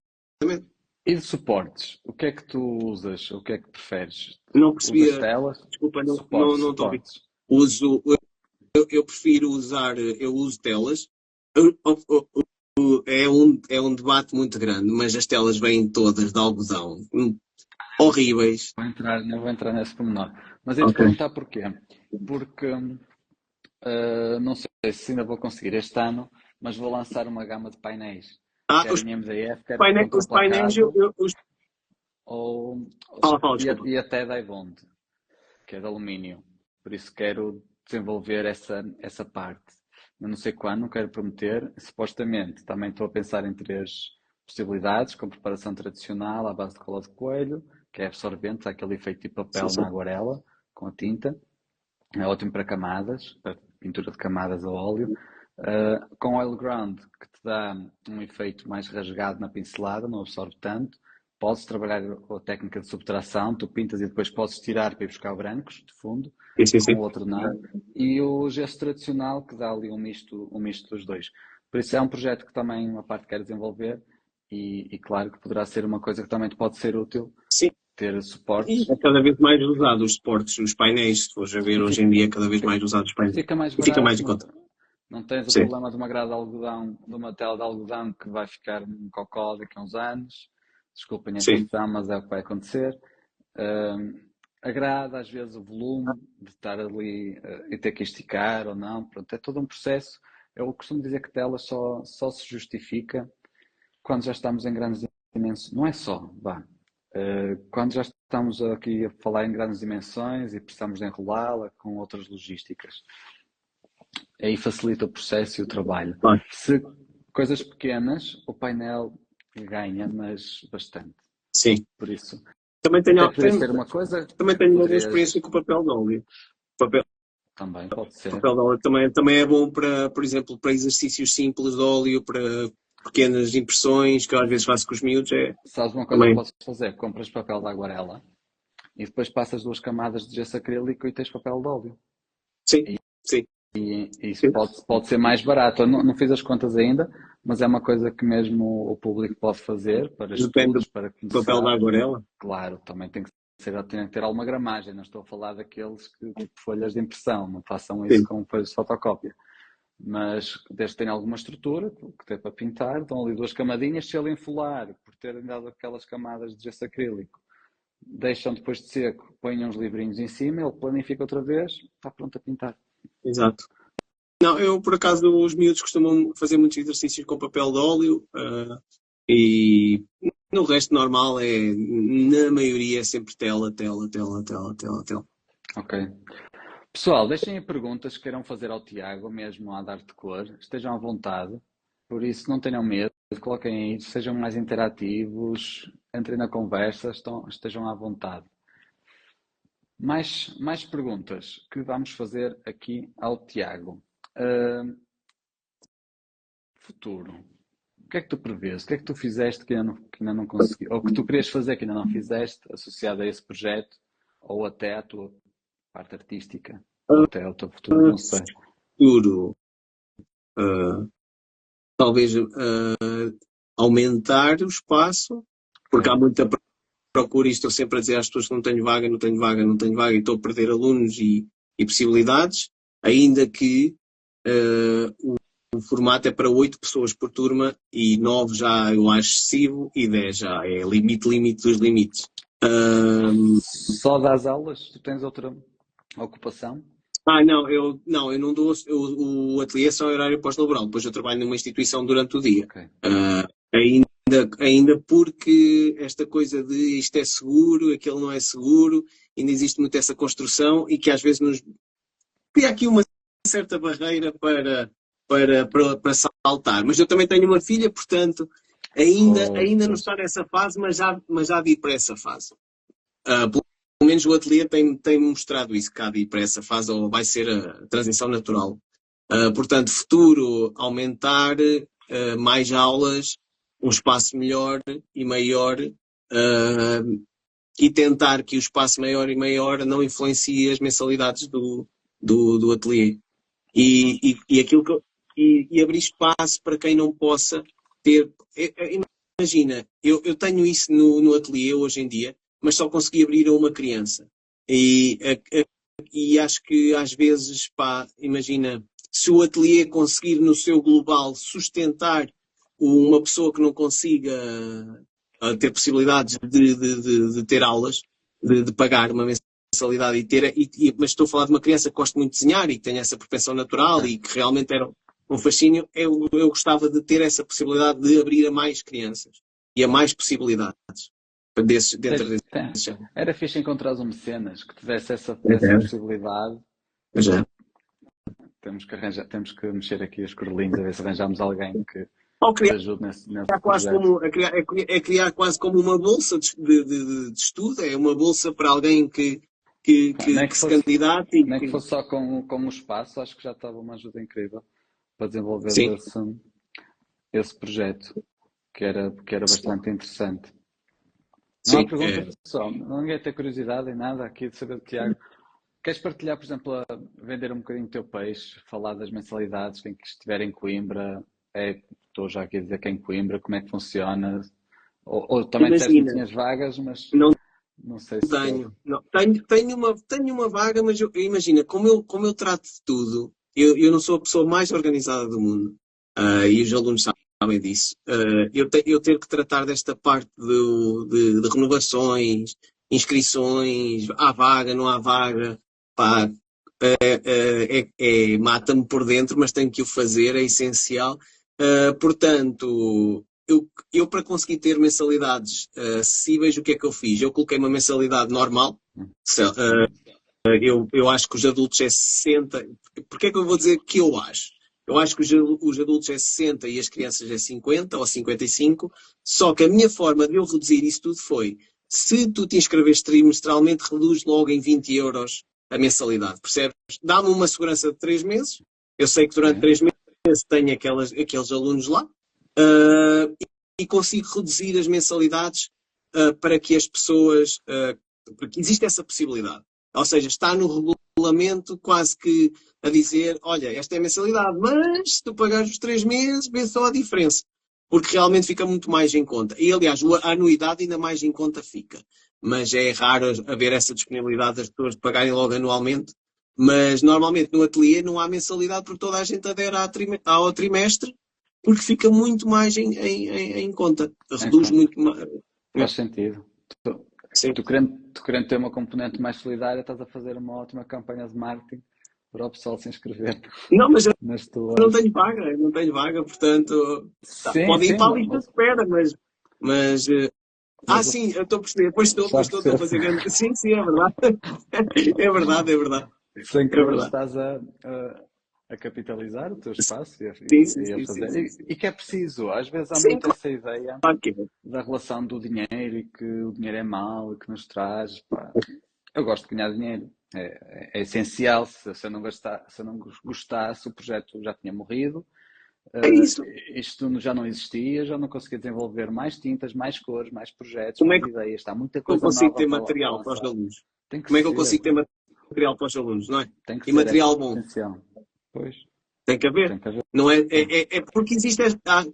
E de suportes, o que é que tu usas? O que é que preferes? Não Usas percebi, telas? desculpa, Suportes, não estou a ouvir. suportes. Uso, eu prefiro usar, eu uso telas. Eu- eu- é um debate muito grande, mas as telas vêm todas de algodão, horríveis. Não vou entrar nesse pormenor. Mas ia-te Ok. perguntar porquê. Porque não sei se ainda vou conseguir este ano, mas vou lançar uma gama de painéis, Ah, quer em MDF, quer os painéis, contraplacado ou, fala, desculpa. e até Dibond, que é de alumínio. Por isso quero desenvolver essa parte. Eu não sei quando, não quero prometer. Supostamente também estou a pensar em 3 possibilidades, com preparação tradicional à base de cola de coelho, que é absorvente, aquele efeito de Sim, papel sim. na aguarela, com a tinta. É ótimo para camadas, para pintura de camadas a óleo. Com oil ground, que te dá um efeito mais rasgado na pincelada, não absorve tanto. Podes trabalhar com a técnica de subtração, tu pintas e depois podes tirar para ir buscar brancos de fundo, Sim, sim, com sim. o outro não. E o gesto tradicional, que dá ali um misto dos dois. Por isso é um projeto que também uma parte quer desenvolver e claro que poderá ser uma coisa que também te pode ser útil, Sim, ter e suportes é cada vez mais usado os suportes, os painéis, se fores a ver e hoje em dia, é cada vez mais usados os painéis. fica mais E fica mais barato, em conta. não tens o Sim, problema de uma grade de algodão, de uma tela de algodão que vai ficar um cocó daqui a uns anos. Desculpem a sim, expressão, mas é o que vai acontecer. Ahm, Agrada às vezes o volume de estar ali e ter que esticar ou não. Pronto, é todo um processo. Eu costumo dizer que tela só se justifica quando já estamos em grandes dimensões. Não é só, vá. Quando já estamos aqui a falar em grandes dimensões e precisamos de enrolá-la com outras logísticas. Aí facilita o processo e o trabalho. claro. Se coisas pequenas, o painel ganha, mas bastante. Sim. Por isso, Também até tenho, poderias ter uma coisa também que tenho uma boa poderias experiência com o papel de óleo. Papel, também, pode ser. papel de óleo também é bom para, por exemplo, para exercícios simples de óleo, para pequenas impressões que eu às vezes faço com os miúdos. É, Sabes uma coisa que também, podes fazer? Compras papel de aguarela e depois passas 2 camadas de gesso acrílico e tens papel de óleo. sim, sim, E isso sim. pode ser mais barato. Eu não fiz as contas ainda, mas é uma coisa que mesmo o público pode fazer para Depende estudos, para do papel da começar. aguarela. Claro, também tem que ter alguma gramagem. Não estou a falar daqueles que tipo folhas de impressão, não façam isso Sim, com folhas de fotocópia. Mas desde que tenha alguma estrutura, que tem para pintar, dão ali 2 camadinhas. Se ele enfolar, por terem dado aquelas camadas de gesso acrílico, deixam depois de seco, põem uns livrinhos em cima, ele planifica outra vez, está pronto a pintar. exato. Não, eu por acaso os miúdos costumam fazer muitos exercícios com papel de óleo e no resto normal na maioria é sempre tela, tela, tela, tela, tela, tela. Ok. Pessoal, deixem aí perguntas que queiram fazer ao Tiago, mesmo a dar de cor. Estejam à vontade. Por isso, não tenham medo. Coloquem aí, sejam mais interativos, entrem na conversa, estejam à vontade. Mais perguntas que vamos fazer aqui ao Tiago. Futuro. O que é que tu prevês? O que é que tu fizeste que ainda não consegui? Ou que tu querias fazer que ainda não fizeste, associado a esse projeto? Ou até à tua parte artística? Ou até ao teu futuro? Não sei. Futuro, talvez aumentar o espaço, porque há Ok. muita procura e estou sempre a dizer às pessoas que não tenho vaga, não tenho vaga, não tenho vaga e estou a perder alunos e possibilidades, ainda que o formato é para 8 pessoas por turma e 9 já eu acho excessivo e 10 já é limite dos limites. Só das aulas? Tu tens outra ocupação? Não, eu não dou. O ateliê é só horário pós-laboral. Depois eu trabalho numa instituição durante o dia. Ok. Ainda porque esta coisa de isto é seguro, aquele não é seguro, ainda existe muito essa construção e que às vezes nos cria aqui uma certa barreira para saltar. Mas eu também tenho uma filha, portanto, ainda não Pois. está nessa fase, mas já de ir para essa fase. Pelo menos o ateliê tem mostrado isso, que há de ir para essa fase, ou vai ser a transição natural. Portanto, futuro, aumentar mais aulas, um espaço melhor e maior, e tentar que o espaço maior e maior não influencie as mensalidades do ateliê. E aquilo que e abrir espaço para quem não possa ter. imagina, eu tenho isso no ateliê hoje em dia, mas só consegui abrir a uma criança. E, e acho que às vezes, pá, imagina, se o ateliê conseguir no seu global sustentar uma pessoa que não consiga ter possibilidades de ter aulas, de pagar uma mensalidade e ter, mas estou a falar de uma criança que gosta muito de desenhar e que tem essa propensão natural e que realmente era um fascínio, eu gostava de ter essa possibilidade de abrir a mais crianças e a mais possibilidades dentro desse género. Era fixe encontrar um mecenas que tivesse essa possibilidade. Mas é. Temos que mexer aqui os cordelinhos a ver se arranjamos alguém que Ou te ajude nesse quase projeto. como, criar quase como uma bolsa de estudo, é uma bolsa para alguém que se candidate. Nem que fosse só com o espaço, acho que já estava uma ajuda incrível para desenvolver esse projeto, que era bastante interessante. Não há pergunta, pessoal. Ninguém tem curiosidade em nada aqui de saber do Tiago. Queres partilhar, por exemplo, a vender um bocadinho o teu peixe, falar das mensalidades, quem que estiver em Coimbra, estou já aqui a dizer que é em Coimbra, como é que funciona? Ou também disseste que tinhas vagas, mas não sei se... Tenho uma vaga, mas imagina, como eu trato de tudo, eu não sou a pessoa mais organizada do mundo, e os alunos sabem disso. Eu ter que tratar desta parte de renovações, inscrições, há vaga, não há vaga, pá, mata-me por dentro, mas tenho que o fazer, é essencial. Portanto, eu para conseguir ter mensalidades acessíveis, o que é que eu fiz? Eu coloquei uma mensalidade normal. Eu acho que os adultos é 60. Porquê é que eu vou dizer que eu acho? Eu acho que os adultos é 60 e as crianças é 50 ou 55. Só que a minha forma de eu reduzir isso tudo foi: se tu te inscreves trimestralmente, reduz logo em 20 euros a mensalidade, percebes? Dá-me uma segurança de 3 meses. Eu sei que durante 3 meses tenho aqueles alunos lá, e consigo reduzir as mensalidades para que as pessoas. Porque existe essa possibilidade. Ou seja, está no regulamento quase que a dizer: olha, esta é a mensalidade, mas se tu pagares os 3 meses, vê só a diferença. Porque realmente fica muito mais em conta. E, aliás, a anuidade ainda mais em conta fica. Mas é raro haver essa disponibilidade das pessoas de pagarem logo anualmente. Mas, normalmente, no ateliê não há mensalidade porque toda a gente adere ao trimestre, porque fica muito mais em conta. Reduz muito mais. Faz sentido. Tu querendo ter uma componente mais solidária, estás a fazer uma ótima campanha de marketing para o pessoal se inscrever. Não, mas eu não tenho vaga, portanto, pode ir para a lista de espera, mas sim, eu estou a perceber, depois estou a fazer grande. Sim, é verdade. É verdade. Sem querer estás a capitalizar o teu espaço e a fazer. E que é preciso, às vezes há muito essa ideia da relação do dinheiro e que o dinheiro é mau e que nos traz. Pá. Eu gosto de ganhar dinheiro, é essencial. Se eu não gostasse, o projeto já tinha morrido. Isto já não existia, já não conseguia desenvolver mais tintas, mais cores, mais projetos, mais ideias. Está muita coisa nova. Como é que eu consigo ter material para os alunos? Como é que eu consigo ter material para os alunos, não é? Tem que e material bom. Pois. Tem que haver. Não é, porque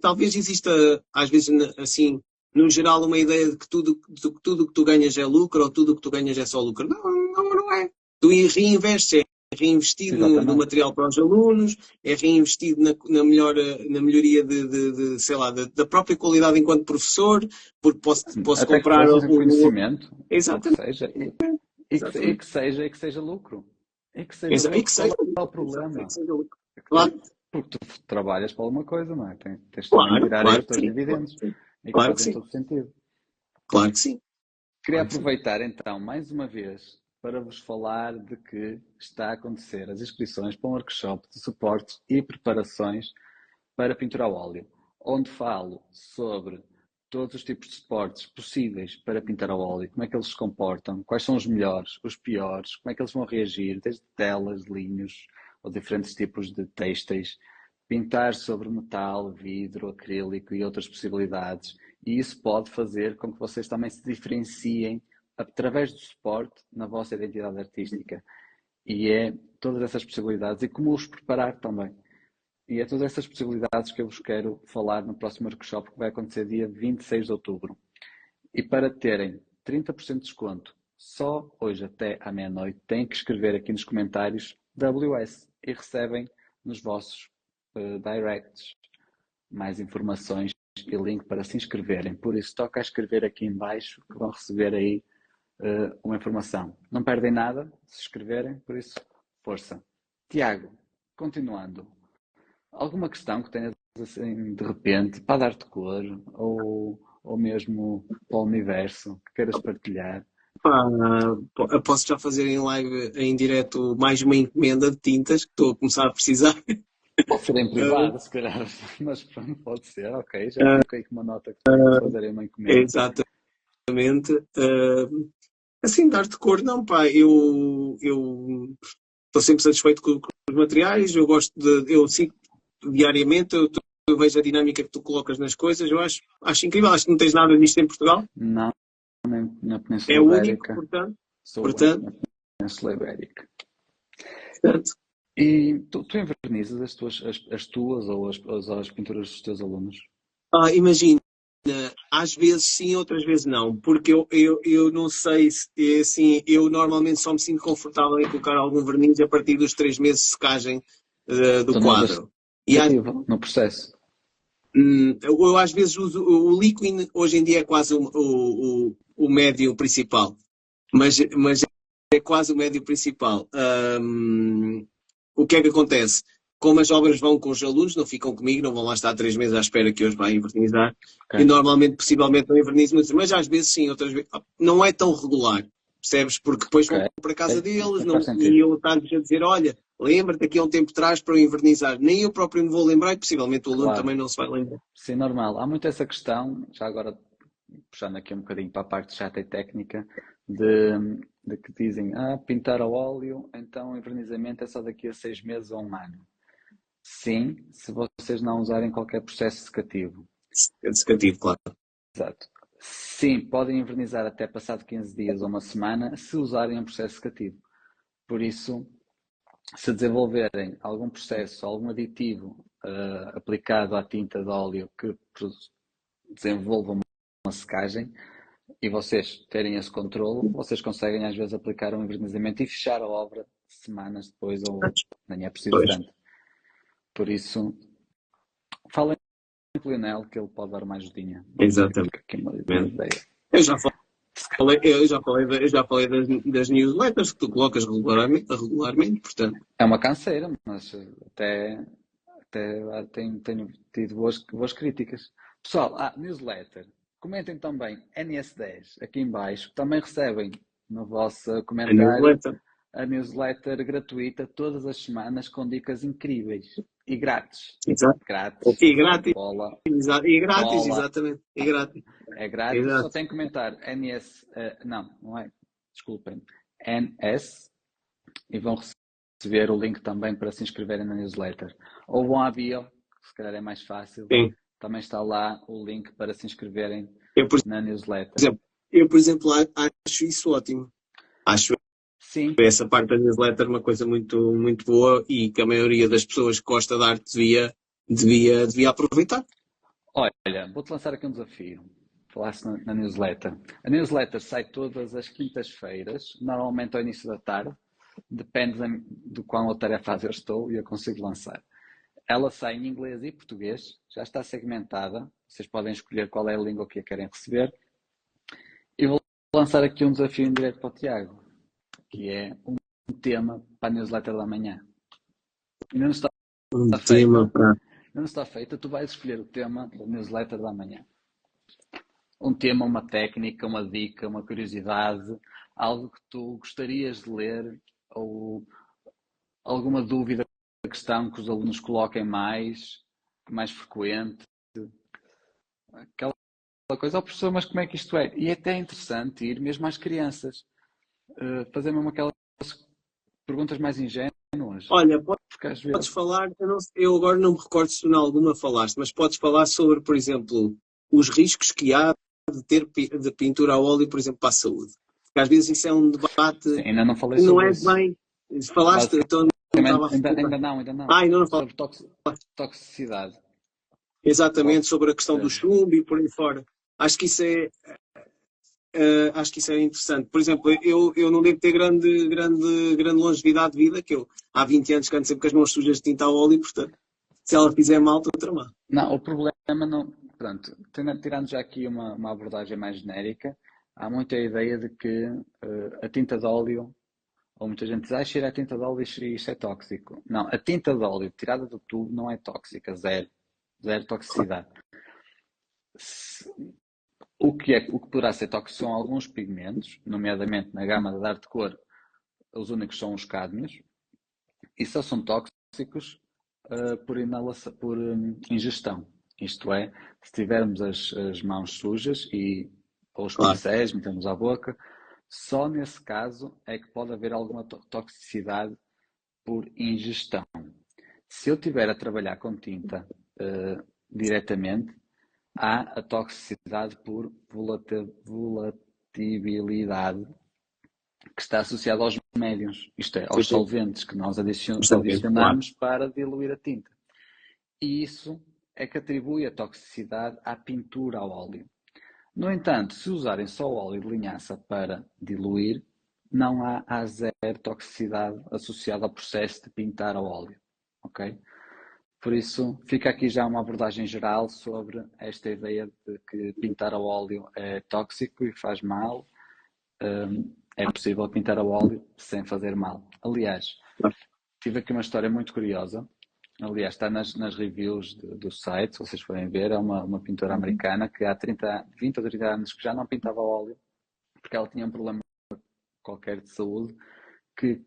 talvez exista, às vezes, assim, no geral, uma ideia de que tudo que tu ganhas é lucro ou tudo que tu ganhas é só lucro. Não é. Tu reinvestes, é reinvestido no material para os alunos, é reinvestido na melhoria sei lá, da própria qualidade enquanto professor, porque posso comprar um conhecimento. Exatamente. E que seja lucro. E que seja lucro. Qual é o problema? Claro. Porque tu trabalhas para alguma coisa, não é? Tens de tirar aí os teus dividendos. E que fazem todo sentido. Claro que sim. Queria aproveitar então, mais uma vez, para vos falar de que está a acontecer as inscrições para um workshop de suportes e preparações para pintura a óleo, onde falo sobre todos os tipos de suportes possíveis para pintar a óleo, como é que eles se comportam, quais são os melhores, os piores, como é que eles vão reagir, desde telas, linhos, ou diferentes tipos de têxteis, pintar sobre metal, vidro, acrílico e outras possibilidades. E isso pode fazer com que vocês também se diferenciem através do suporte na vossa identidade artística. E é todas essas possibilidades e como os preparar também. E é todas essas possibilidades que eu vos quero falar no próximo workshop que vai acontecer dia 26 de outubro. E para terem 30% de desconto, só hoje até à meia-noite, têm que escrever aqui nos comentários WS e recebem nos vossos directs mais informações e link para se inscreverem. Por isso, toca a escrever aqui em baixo que vão receber aí uma informação. Não perdem nada se escreverem, por isso, força. Tiago, continuando. Alguma questão que tenhas assim, de repente, para dar-te cor ou mesmo para o universo que queiras partilhar? Posso já fazer em live, em direto, mais uma encomenda de tintas que estou a começar a precisar. Pode ser em privado, se calhar, mas pronto, pode ser, ok. Já coloquei aqui uma nota que estou a fazer uma encomenda. Exatamente. Assim, dar-te cor, não, pá, eu estou sempre satisfeito com os materiais, eu gosto eu sigo diariamente, eu vejo a dinâmica que tu colocas nas coisas, eu acho incrível, acho que não tens nada disto em Portugal. Não, nem na Península É Ibérica. único, portanto. Sou na Península Ibérica. Certo. E tu envernizas as tuas ou as pinturas dos teus alunos? Imagina, às vezes sim, outras vezes não, porque eu não sei se assim, eu normalmente só me sinto confortável em colocar algum verniz a partir dos 3 meses de secagem do quadro. E no processo? Eu às vezes uso o líquido, hoje em dia é quase o médio principal, mas é quase o médio principal. O que é que acontece? Como as obras vão com os alunos, não ficam comigo, não vão lá estar 3 meses à espera que eu os vá invernizar. Okay. E normalmente, possivelmente, não invernizo muito, mas às vezes sim, outras vezes. Não é tão regular, percebes? Porque depois vão para a casa deles e eu estar-lhes a dizer, olha, lembra-te aqui há um tempo atrás para eu invernizar. Nem eu próprio me vou lembrar e possivelmente o aluno também não se vai lembrar. Sim, normal. Há muito essa questão, já agora puxando aqui um bocadinho para a parte chata e técnica, de que dizem, pintar a óleo, então o invernizamento é só daqui a 6 meses ou 1 ano. Sim, se vocês não usarem qualquer processo secativo. Secativo, claro. Exato. Sim, podem invernizar até passado 15 dias ou 1 semana, se usarem um processo secativo. Por isso, se desenvolverem algum processo, algum aditivo aplicado à tinta de óleo que desenvolva uma secagem, e vocês terem esse controle, vocês conseguem às vezes aplicar um invernizamento e fechar a obra semanas depois ou nem é preciso tanto. Por isso, falem com o Lionel que ele pode dar mais ajudinha. Exatamente. Eu já falei das newsletters que tu colocas regularmente, portanto. É uma canseira, mas até tenho tido boas críticas. Pessoal, newsletter. Comentem também NS10 aqui em baixo. Também recebem no vosso comentário a newsletter gratuita todas as semanas com dicas incríveis e grátis. Exato. Grátis. E grátis. Bola. E grátis, exatamente. E grátis. É grátis. Exato. Só tem que comentar NS. Não é. Desculpem. NS. E vão receber o link também para se inscreverem na newsletter. Ou vão à bio, que se calhar é mais fácil. Sim. Também está lá o link para se inscreverem na newsletter. Eu, por exemplo, acho isso ótimo. Acho Sim. Essa parte da newsletter uma coisa muito, muito boa e que a maioria das pessoas que gosta de arte devia aproveitar. Olha, vou-te lançar aqui um desafio. Falaste na newsletter. A newsletter sai todas as quintas-feiras, normalmente ao início da tarde. Depende de quão tarefas eu estou e eu consigo lançar. Ela sai em inglês e português, já está segmentada. Vocês podem escolher qual é a língua que a querem receber. E vou lançar aqui um desafio em direto para o Tiago, que é um tema para a newsletter da manhã. Ainda não está feita. Tu vais escolher o tema da newsletter da manhã. Um tema, uma técnica, uma dica, uma curiosidade, algo que tu gostarias de ler ou alguma dúvida, questão que os alunos coloquem mais frequente, aquela coisa, professor, mas como é que isto é? E é até interessante ir mesmo às crianças, fazer mesmo aquelas perguntas mais ingênuas. Olha, podes falar, eu agora não me recordo se tu em alguma falaste, mas podes falar sobre, por exemplo, os riscos que há de ter de pintura a óleo, por exemplo, para a saúde. Porque às vezes isso é um debate. Sim, ainda não falei sobre isso. Não é bem. Falaste, então como basicamente, estava a falar. ainda não. Ainda não falo. Sobre toxicidade. Exatamente, sobre a questão do Sim. chumbo e por aí fora. Acho que isso é, acho que isso é interessante. Por exemplo, eu não devo ter grande longevidade de vida, que eu há 20 anos que ando sempre com as mãos sujas de tinta a óleo, portanto, se ela fizer mal, estou tramado. Não, o problema não. Pronto, tirando já aqui uma abordagem mais genérica, há muita ideia de que a tinta de óleo, ou muita gente diz, cheira a tinta de óleo e isto é tóxico. Não, a tinta de óleo tirada do tubo não é tóxica, zero toxicidade. O que poderá ser tóxico são alguns pigmentos, nomeadamente na gama da Dark cor, os únicos são os cádmios, e só são tóxicos por inalação, por ingestão. Isto é, se tivermos as mãos sujas ou os Claro. pincéis, metemos à boca, só nesse caso é que pode haver alguma toxicidade por ingestão. Se eu estiver a trabalhar com tinta diretamente, há a toxicidade por volatilidade que está associada aos médiums, isto é, aos solventes que nós adicionamos para diluir a tinta. E isso é que atribui a toxicidade à pintura ao óleo. No entanto, se usarem só o óleo de linhaça para diluir, não há zero toxicidade associada ao processo de pintar ao óleo. Ok? Por isso, fica aqui já uma abordagem geral sobre esta ideia de que pintar ao óleo é tóxico e faz mal. É possível pintar ao óleo sem fazer mal. Aliás, tive aqui uma história muito curiosa. Aliás, está nas reviews do site, se vocês forem ver, é uma pintora americana que há 20 ou 30 anos que já não pintava ao óleo, porque ela tinha um problema qualquer de saúde, que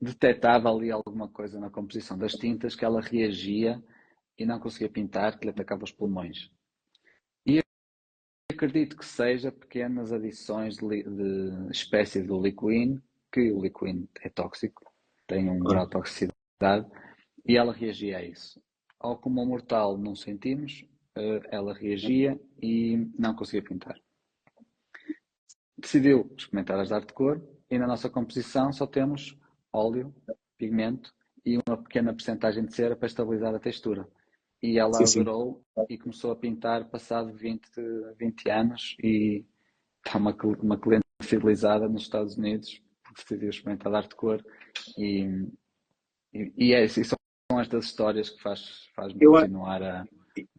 detectava ali alguma coisa na composição das tintas, que ela reagia e não conseguia pintar, que lhe atacava os pulmões. E acredito que seja pequenas adições de espécie do liquin, que o liquin é tóxico, tem um grau de toxicidade, e ela reagia a isso. Ao comum mortal não sentimos, ela reagia e não conseguia pintar. Decidiu experimentar as de arte de cor e na nossa composição só temos óleo, pigmento e uma pequena percentagem de cera para estabilizar a textura. E ela adorou e começou a pintar passado 20 anos e está uma cliente fidelizada nos Estados Unidos porque decidiu experimentar a arte de cor e é isso. São estas histórias que faz-me continuar a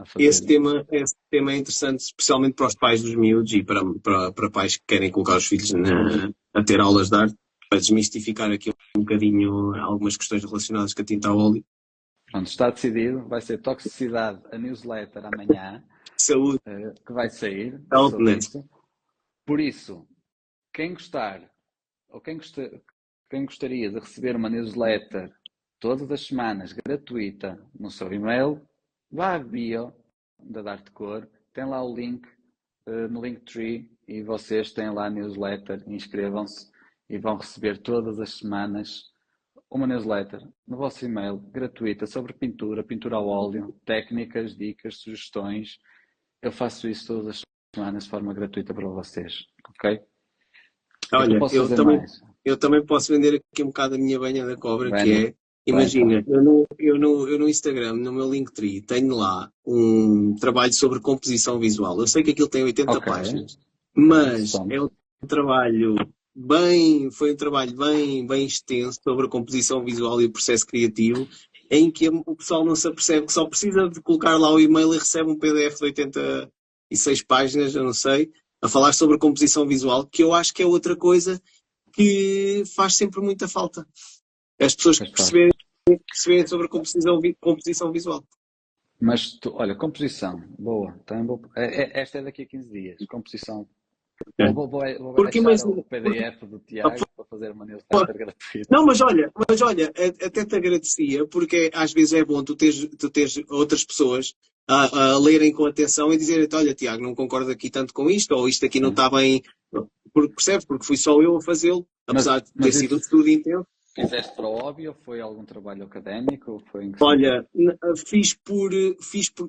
fazer. Esse tema é interessante, especialmente para os pais dos miúdos e para pais que querem colocar os filhos a ter aulas de arte, para desmistificar aqui um bocadinho algumas questões relacionadas com a tinta a óleo. Pronto, está decidido, vai ser toxicidade, a newsletter amanhã, saúde, que vai sair. Por isso, quem gostar, ou quem gostaria de receber uma newsletter todas as semanas, gratuita, no seu e-mail, vá à bio da Dark Cor, tem lá o link no Linktree e vocês têm lá a newsletter, inscrevam-se e vão receber todas as semanas uma newsletter no vosso e-mail, gratuita, sobre pintura ao óleo, técnicas, dicas, sugestões. Eu faço isso todas as semanas de forma gratuita para vocês, ok? Olha, eu também posso vender aqui um bocado a minha banha da cobra, que é, imagina, eu no Instagram, no meu Linktree, tenho lá um trabalho sobre composição visual. Eu sei que aquilo tem 80 páginas, mas é um trabalho foi um trabalho bem extenso sobre a composição visual e o processo criativo, em que o pessoal não se apercebe que só precisa de colocar lá o e-mail e recebe um PDF de 86 páginas, eu não sei, a falar sobre a composição visual, que eu acho que é outra coisa que faz sempre muita falta. As pessoas perceberem sobre a composição visual. Mas, olha, composição, boa. Esta é daqui a 15 dias, composição. Vou deixar o PDF do Tiago para fazer uma newsletter gratuita. Não, mas olha, até te agradecia, porque às vezes é bom tu teres outras pessoas a lerem com atenção e dizerem, olha, Tiago, não concordo aqui tanto com isto, ou isto aqui não está bem, percebes? Porque fui só eu a fazê-lo, apesar de ter sido um estudo intenso. Fizeste para o hobby ou foi algum trabalho académico? Ou foi olha, fiz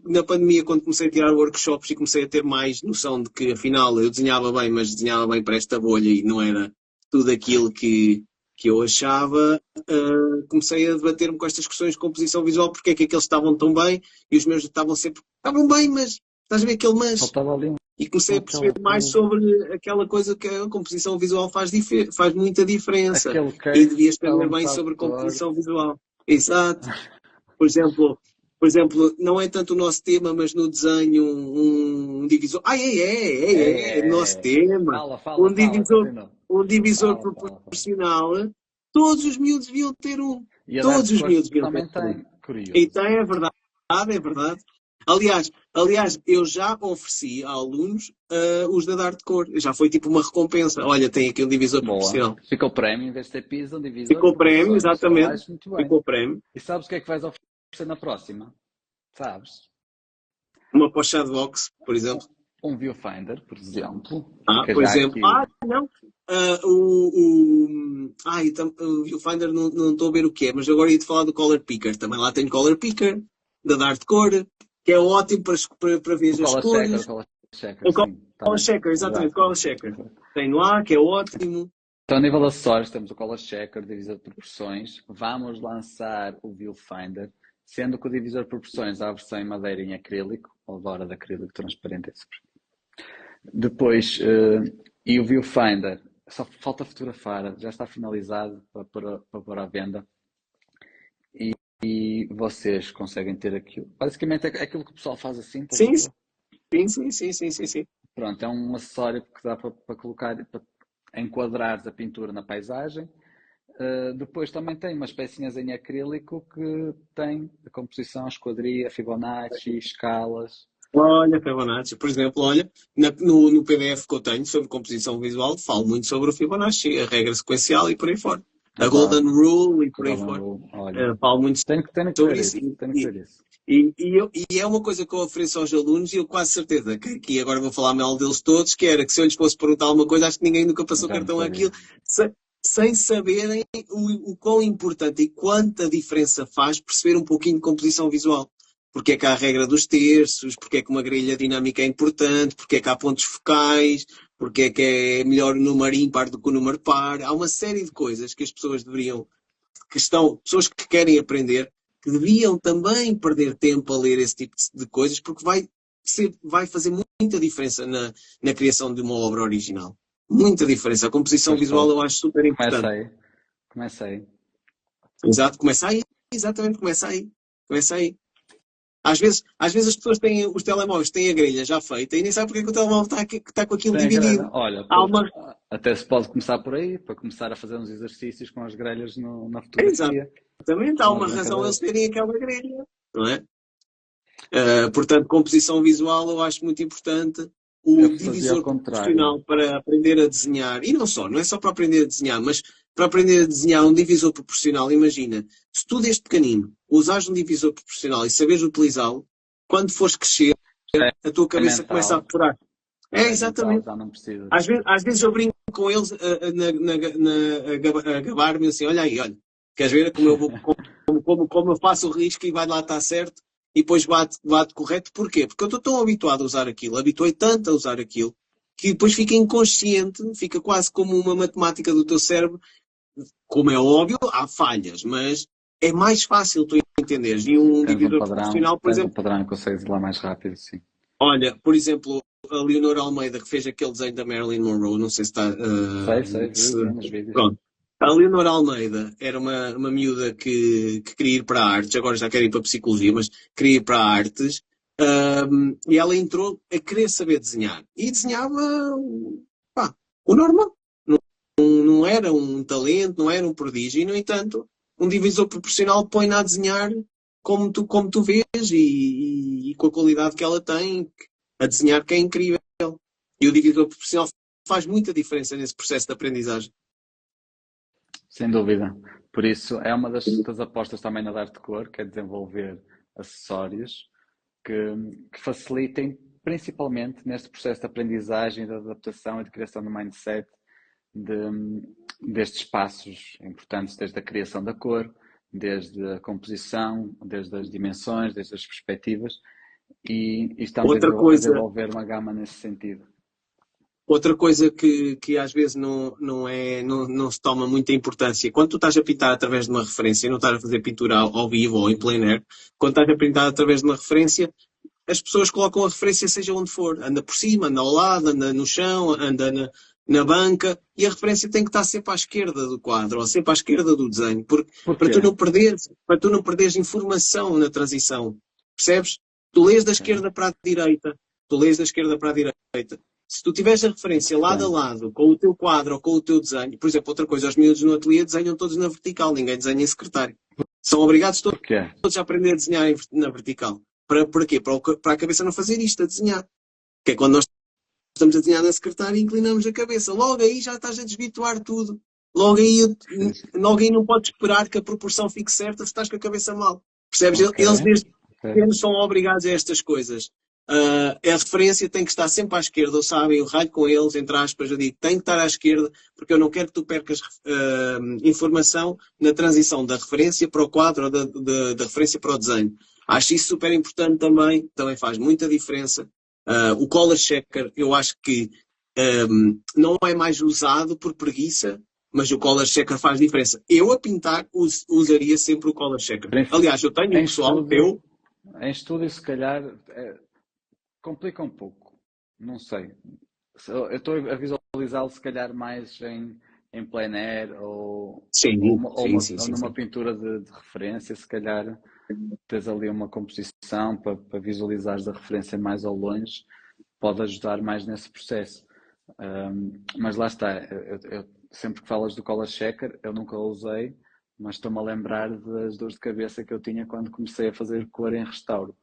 na pandemia, quando comecei a tirar workshops e comecei a ter mais noção de que afinal eu desenhava bem, mas desenhava bem para esta bolha e não era tudo aquilo que que eu achava, comecei a debater-me com estas questões de composição visual, porque é que aqueles estavam tão bem e os meus estavam bem, mas estás a ver aquele mas? Faltava ali E comecei a perceber mais sobre aquela coisa que a composição visual faz muita diferença. aquele E case devias estava saber um bem bocado sobre torto. composição visual. Exato. Por exemplo, não é tanto o nosso tema, mas no desenho um divisor. É nosso tema. Um divisor, continua. um divisor Fala. proporcional. Todos os miúdos deviam ter um. E a Todos Dark os Core miúdos deviam ter também um. tem, curioso. Então é verdade, é verdade. Aliás, eu já ofereci a alunos os da Dartcore. Já foi tipo uma recompensa. Olha, tem aqui um divisor proporcional. Boa. Ficou prémio, em vez de ter piso, um divisor. Ficou prémio, proporções. Eu exatamente. acho muito bem. Ficou prémio. E sabes o que é que vais oferecer na próxima? Sabes? Uma para o Shadowbox, por exemplo. Um viewfinder, por exemplo. Por já exemplo. aqui. Não. O Viewfinder não estou a ver o que é, mas agora ia-te falar do Color Picker. Também lá tem Color Picker, da Dartcore, que é ótimo para ver as cores. O Color Checker, O sim. Color Checker, exatamente, Color Checker. Tem lá, que é ótimo. Então, a nível de acessórios, temos o Color Checker, divisor de proporções. Vamos lançar o Viewfinder, sendo que o divisor de proporções há a versão em madeira e em acrílico, ou Dora de acrílico transparente. Depois, e o Viewfinder, só falta fotografar, já está finalizado para pôr à venda. E vocês conseguem ter aquilo. Basicamente é aquilo que o pessoal faz assim. Sim. Pronto, é um acessório que dá para colocar, para enquadrares a pintura na paisagem. Depois também tem umas pecinhas em acrílico que tem a composição, a esquadria, Fibonacci, escalas. Olha, Fibonacci, por exemplo, olha, no PDF que eu tenho sobre composição visual, falo muito sobre o Fibonacci, a regra sequencial e por aí fora. A Golden Rule e por aí fora. Falo muito sobre isso. E é uma coisa que eu ofereço aos alunos e eu quase certeza que aqui agora vou falar mal deles todos, que era que se eu lhes fosse perguntar alguma coisa, acho que ninguém nunca passou cartão àquilo, sem saberem o quão importante e quanta diferença faz perceber um pouquinho de composição visual. Porque é que há a regra dos terços, porque é que uma grelha dinâmica é importante, porque é que há pontos focais, porque é que é melhor o número ímpar do que o número par. Há uma série de coisas que as pessoas pessoas que querem aprender, que deviam também perder tempo a ler esse tipo de coisas, porque vai fazer muita diferença na criação de uma obra original. Muita diferença. A composição visual eu acho super importante. Começa aí. Exato, começa aí. Às vezes as pessoas têm os telemóveis, têm a grelha já feita e nem sabem porque é que o telemóvel está com aquilo dividido. Olha, até se pode começar por aí, para começar a fazer uns exercícios com as grelhas na fotografia. Exatamente, há uma razão eles terem aquela grelha, não é? Portanto, composição visual eu acho muito importante. O divisor proporcional para aprender a desenhar, e não é só para aprender a desenhar, mas para aprender a desenhar um divisor proporcional, imagina, se tu desde pequenino usares um divisor proporcional e saberes utilizá-lo, quando fores crescer, a tua cabeça começa a furar. Exatamente. Às vezes eu brinco com eles a gabar-me assim, olha, queres ver como eu faço o risco e vai lá estar certo? E depois bate correto. Porquê? Porque eu estou tão habituado a usar aquilo, habituei tanto a usar aquilo, que depois fica inconsciente, fica quase como uma matemática do teu cérebro. Como é óbvio, há falhas, mas é mais fácil tu entenderes. E um divisor proporcional, por exemplo... um padrão que consegues ir lá mais rápido, sim. Olha, por exemplo, a Leonor Almeida, que fez aquele desenho da Marilyn Monroe, não sei se está... Sei, nos vídeos. Pronto. A Leonor Almeida era uma miúda que queria ir para artes, agora já quer ir para psicologia, mas queria ir para artes, e ela entrou a querer saber desenhar. E desenhava o normal. Não era um talento, não era um prodígio, e no entanto, um divisor proporcional põe-na a desenhar como tu vês e com a qualidade que ela tem, a desenhar que é incrível. E o divisor proporcional faz muita diferença nesse processo de aprendizagem. Sem dúvida. Por isso, é uma das apostas também na Dartcore, que é desenvolver acessórios que facilitem, principalmente neste processo de aprendizagem, de adaptação e de criação do mindset destes passos importantes, desde a criação da cor, desde a composição, desde as dimensões, desde as perspectivas, e estamos a desenvolver uma gama nesse sentido. Outra coisa que às vezes não se toma muita importância, quando tu estás a pintar através de uma referência, não estás a fazer pintura ao vivo ou em plein air, quando estás a pintar através de uma referência, as pessoas colocam a referência seja onde for, anda por cima, anda ao lado, anda no chão, anda na banca, e a referência tem que estar sempre à esquerda do quadro, ou sempre à esquerda do desenho, para Porquê? tu não perderes informação na transição, percebes? Tu lês da esquerda para a direita, se tu tiveres a referência lado a lado, com o teu quadro ou com o teu desenho, por exemplo, outra coisa, os miúdos no ateliê desenham todos na vertical, ninguém desenha em secretário. São obrigados Porquê? todos a aprender a desenhar na vertical. Para quê? Para a cabeça não fazer isto, a desenhar. Que é quando nós estamos a desenhar na secretária e inclinamos a cabeça. Logo aí já estás a desvirtuar tudo. Logo aí não podes esperar que a proporção fique certa se estás com a cabeça mal. Percebes? Ok. Eles desde Ok. pequenos são obrigados a estas coisas. A referência tem que estar sempre à esquerda, ou sabem, eu ralho com eles, entre aspas, eu digo, tem que estar à esquerda, porque eu não quero que tu percas informação na transição da referência para o quadro ou da referência para o desenho. Acho isso super importante também faz muita diferença. O color checker, eu acho que não é mais usado por preguiça, mas o color checker faz diferença. Eu a pintar usaria sempre o color checker. Aliás, eu tenho um pessoal, Em estúdio, se calhar, complica um pouco. Não sei. Eu estou a visualizá-lo, se calhar, mais em plein air ou numa pintura de referência, se calhar tens ali uma composição para visualizares a referência mais ao longe, pode ajudar mais nesse processo. Mas lá está, eu sempre que falas do color checker, eu nunca o usei, mas estou-me a lembrar das dores de cabeça que eu tinha quando comecei a fazer cor em restauro.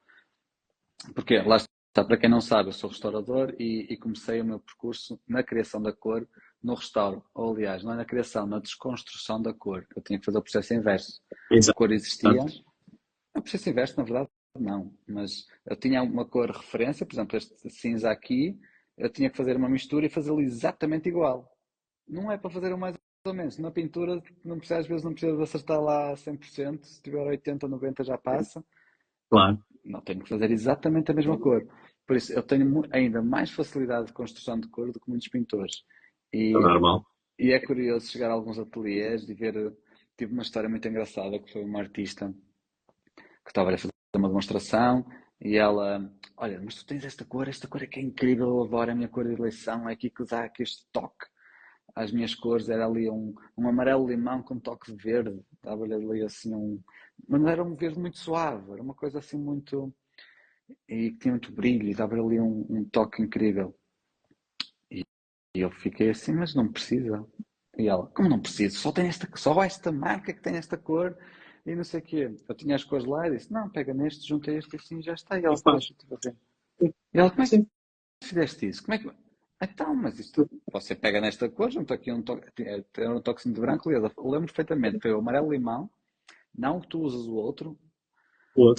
Porque, lá está, para quem não sabe, eu sou restaurador e comecei o meu percurso na criação da cor no restauro. Ou, aliás, não é na criação, na desconstrução da cor. Eu tinha que fazer o processo inverso. Exato. A cor existia. O processo inverso, na verdade, não. Mas eu tinha uma cor referência, por exemplo, este cinza aqui, eu tinha que fazer uma mistura e fazê-lo exatamente igual. Não é para fazer o mais ou menos. Na pintura, às vezes não precisa de acertar lá 100%. Se tiver 80 ou 90 já passa. Claro. Não, tenho que fazer exatamente a mesma cor. Por isso, eu tenho ainda mais facilidade de construção de cor do que muitos pintores. É normal. E é curioso chegar a alguns ateliês e ver... Tive uma história muito engraçada, que foi uma artista que estava a fazer uma demonstração e ela... Olha, mas tu tens esta cor é que é incrível, eu adoro a minha cor de eleição, é aqui que dá aqui este toque. As minhas cores era ali um amarelo-limão com um toque de verde. Estava ali assim mas não era um verde muito suave, era uma coisa assim muito... E que tinha muito brilho, e dava ali um toque incrível. E eu fiquei assim, mas não precisa. E ela, como não precisa? Só esta marca que tem esta cor e não sei o quê. Eu tinha as cores lá e disse, não, pega neste, junta este e assim já está. E ela, como é que fizeste isso? Como é que... Então, mas isto, você pega nesta cor, junta aqui um toquezinho de branco, eu lembro perfeitamente, foi o amarelo-limão, não tu usas o outro,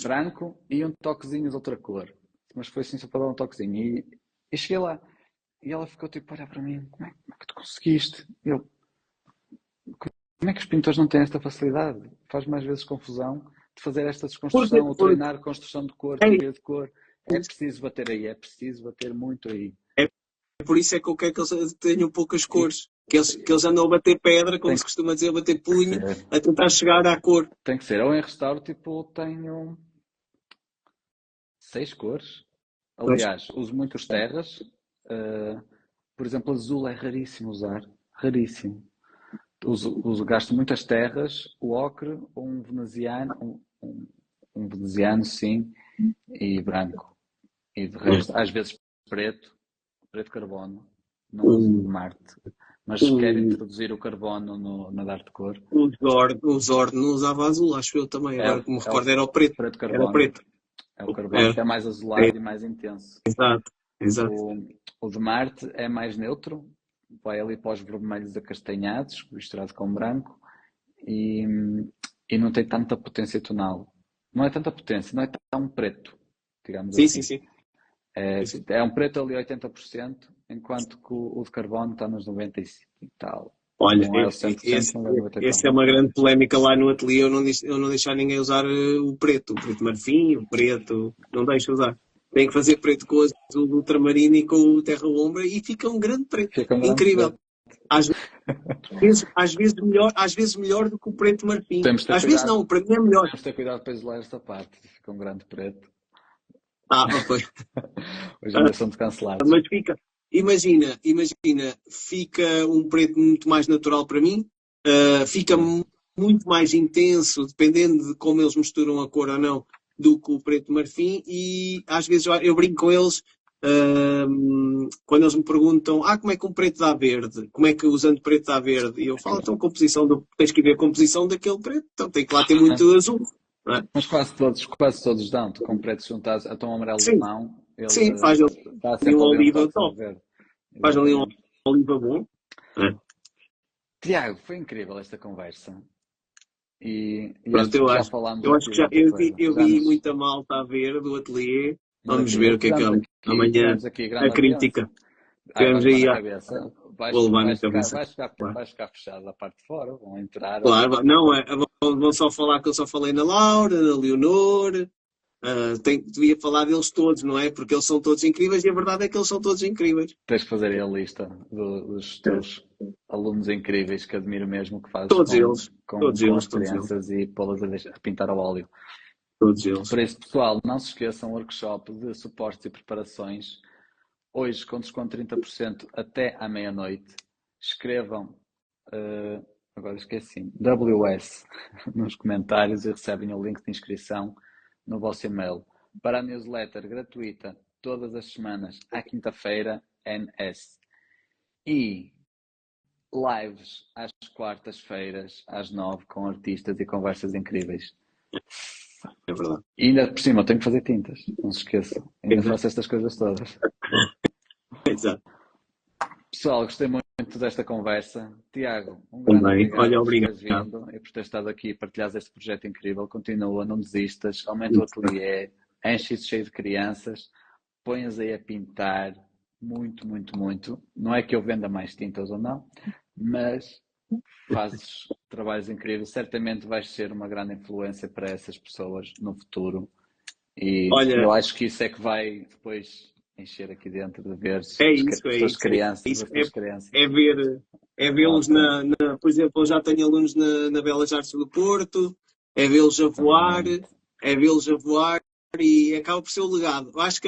branco e um toquezinho de outra cor. Mas foi assim só para dar um toquezinho. E cheguei lá. E ela ficou tipo, olha para mim, como é que tu conseguiste? Como é que os pintores não têm esta facilidade? Faz mais vezes confusão de fazer esta desconstrução, ou treinar construção de cor, teoria de cor. É preciso bater aí, é preciso bater muito aí. Por isso é que eu quero que eles tenham poucas cores. Que eles andam a bater pedra, como se costuma dizer, a bater punho, a tentar chegar à cor. Tem que ser. Ou em restauro, tipo, tenho 6 cores. Aliás, uso muitos terras. Por exemplo, azul é raríssimo usar. Raríssimo. Gasto muitas terras, o ocre, ou um veneziano, um veneziano, sim, e branco. E de resto, às vezes preto carbono. Não uso de Marte. Mas quero introduzir o carbono na Arte Cor. O Zord não usava azul, acho eu também. Agora que me recordo era o preto. Preto carbono. Era preto. É o carbono que é mais azulado e mais intenso. Exato. O de Marte é mais neutro. Vai ali para os vermelhos acastanhados, misturado com branco. E não tem tanta potência tonal. Não é tanta potência, não é tão preto, digamos assim. Sim. É um preto ali 80%, enquanto que o de carbono está nos 95% e tal. Olha, não é 100%, essa é uma grande polémica lá no ateliê, eu não deixar ninguém usar o preto marfim, o preto, não deixo usar. Tem que fazer preto com azul o ultramarino e com o terra lombra e fica um grande preto. Fica um grande Incrível. preto. Às vezes melhor do que o preto marfim. Temos de ter Às vezes cuidado. não, para mim é melhor. Temos de ter cuidado para isolar esta parte. Fica um grande preto. Pois. Hoje ainda somos cancelados. Mas imagina, fica um preto muito mais natural para mim, fica muito mais intenso, dependendo de como eles misturam a cor ou não, do que o preto marfim, e às vezes eu brinco com eles, quando eles me perguntam, como é que um preto dá verde? Como é que usando preto dá verde? E eu falo, então tens que ver a composição daquele preto, então tem que lá ter muito azul. Não é? Mas quase todos dão, com pretos juntados, a tom amarelo Sim. limão. Ele, Sim, faz ali um oliva top. Faz ali um oliva bom. Tiago, foi incrível esta conversa. E pronto, eu já acho, falámos eu acho que já eu vi nos... muita malta a ver do ateliê. Vamos ver o que é que é amanhã aqui, a crítica. Tivemos aí a cabeça. Vou levar na cabeça. Vai ficar fechado a parte de fora, vão entrar. Claro, não, vão só falar que eu só falei na Laura, na Leonor. Devia falar deles todos, não é? Porque eles são todos incríveis e a verdade é que eles são todos incríveis. Tens que fazer aí a lista dos teus alunos incríveis que admiro mesmo, que fazes com as crianças e pô-las a pintar ao óleo. Todos eles. Por isso, pessoal, não se esqueçam, workshop de suportes e preparações. Hoje, com desconto 30% até à meia-noite. Escrevam, agora esqueci, WS nos comentários e recebem o link de inscrição no vosso e-mail. Para a newsletter gratuita, todas as semanas, à quinta-feira, NS. E lives às quartas-feiras, às 9, com artistas e conversas incríveis. É verdade. E ainda por cima, eu tenho que fazer tintas, não se esqueçam. Ainda faço estas coisas todas. Exato. Pessoal, gostei muito desta conversa. Tiago, um grande obrigado por teres vindo e por teres estado aqui e partilhares este projeto incrível. Continua, não desistas, aumenta o ateliê, enche-se cheio de crianças, pões aí a pintar muito, muito, muito. Não é que eu venda mais tintas ou não, mas fazes trabalhos incríveis. Certamente vais ser uma grande influência para essas pessoas no futuro. E eu acho que isso é que vai depois encher aqui dentro de ver as tuas crianças. É vê-los por exemplo, eu já tenho alunos na Belas Artes do Porto, é vê-los a voar, e acaba por ser o legado. Acho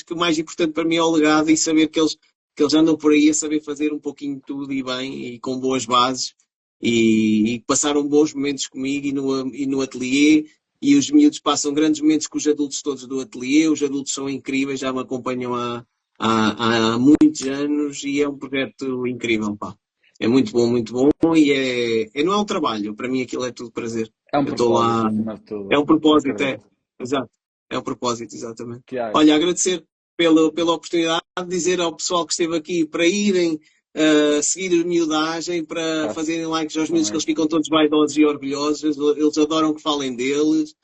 que o mais importante para mim é o legado e saber que eles andam por aí a saber fazer um pouquinho de tudo e bem e com boas bases e passaram bons momentos comigo e no ateliê. E os miúdos passam grandes momentos com os adultos todos do ateliê. Os adultos são incríveis, já me acompanham há muitos anos e é um projeto incrível, pá. É muito bom e não é um trabalho, para mim aquilo é tudo prazer. É um propósito, é um propósito, exato. É um propósito, exatamente. Tiago. Olha, agradecer pela oportunidade de dizer ao pessoal que esteve aqui para irem seguir a miudagem, para fazerem likes aos miúdos, que eles ficam todos vaidosos e orgulhosos, eles adoram que falem deles.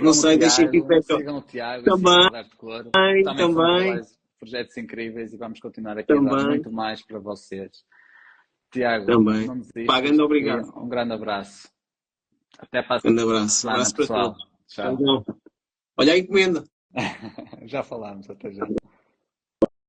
Não sei, deixem feedback. Sigam o Tiago, também. Projetos incríveis e vamos continuar aqui a dar muito mais para vocês. Tiago, também. Não desistas, Grande obrigado. Um grande abraço. Até para a grande abraço. Abraço para pessoal. Tchau. Olha a encomenda. Já falámos, até já.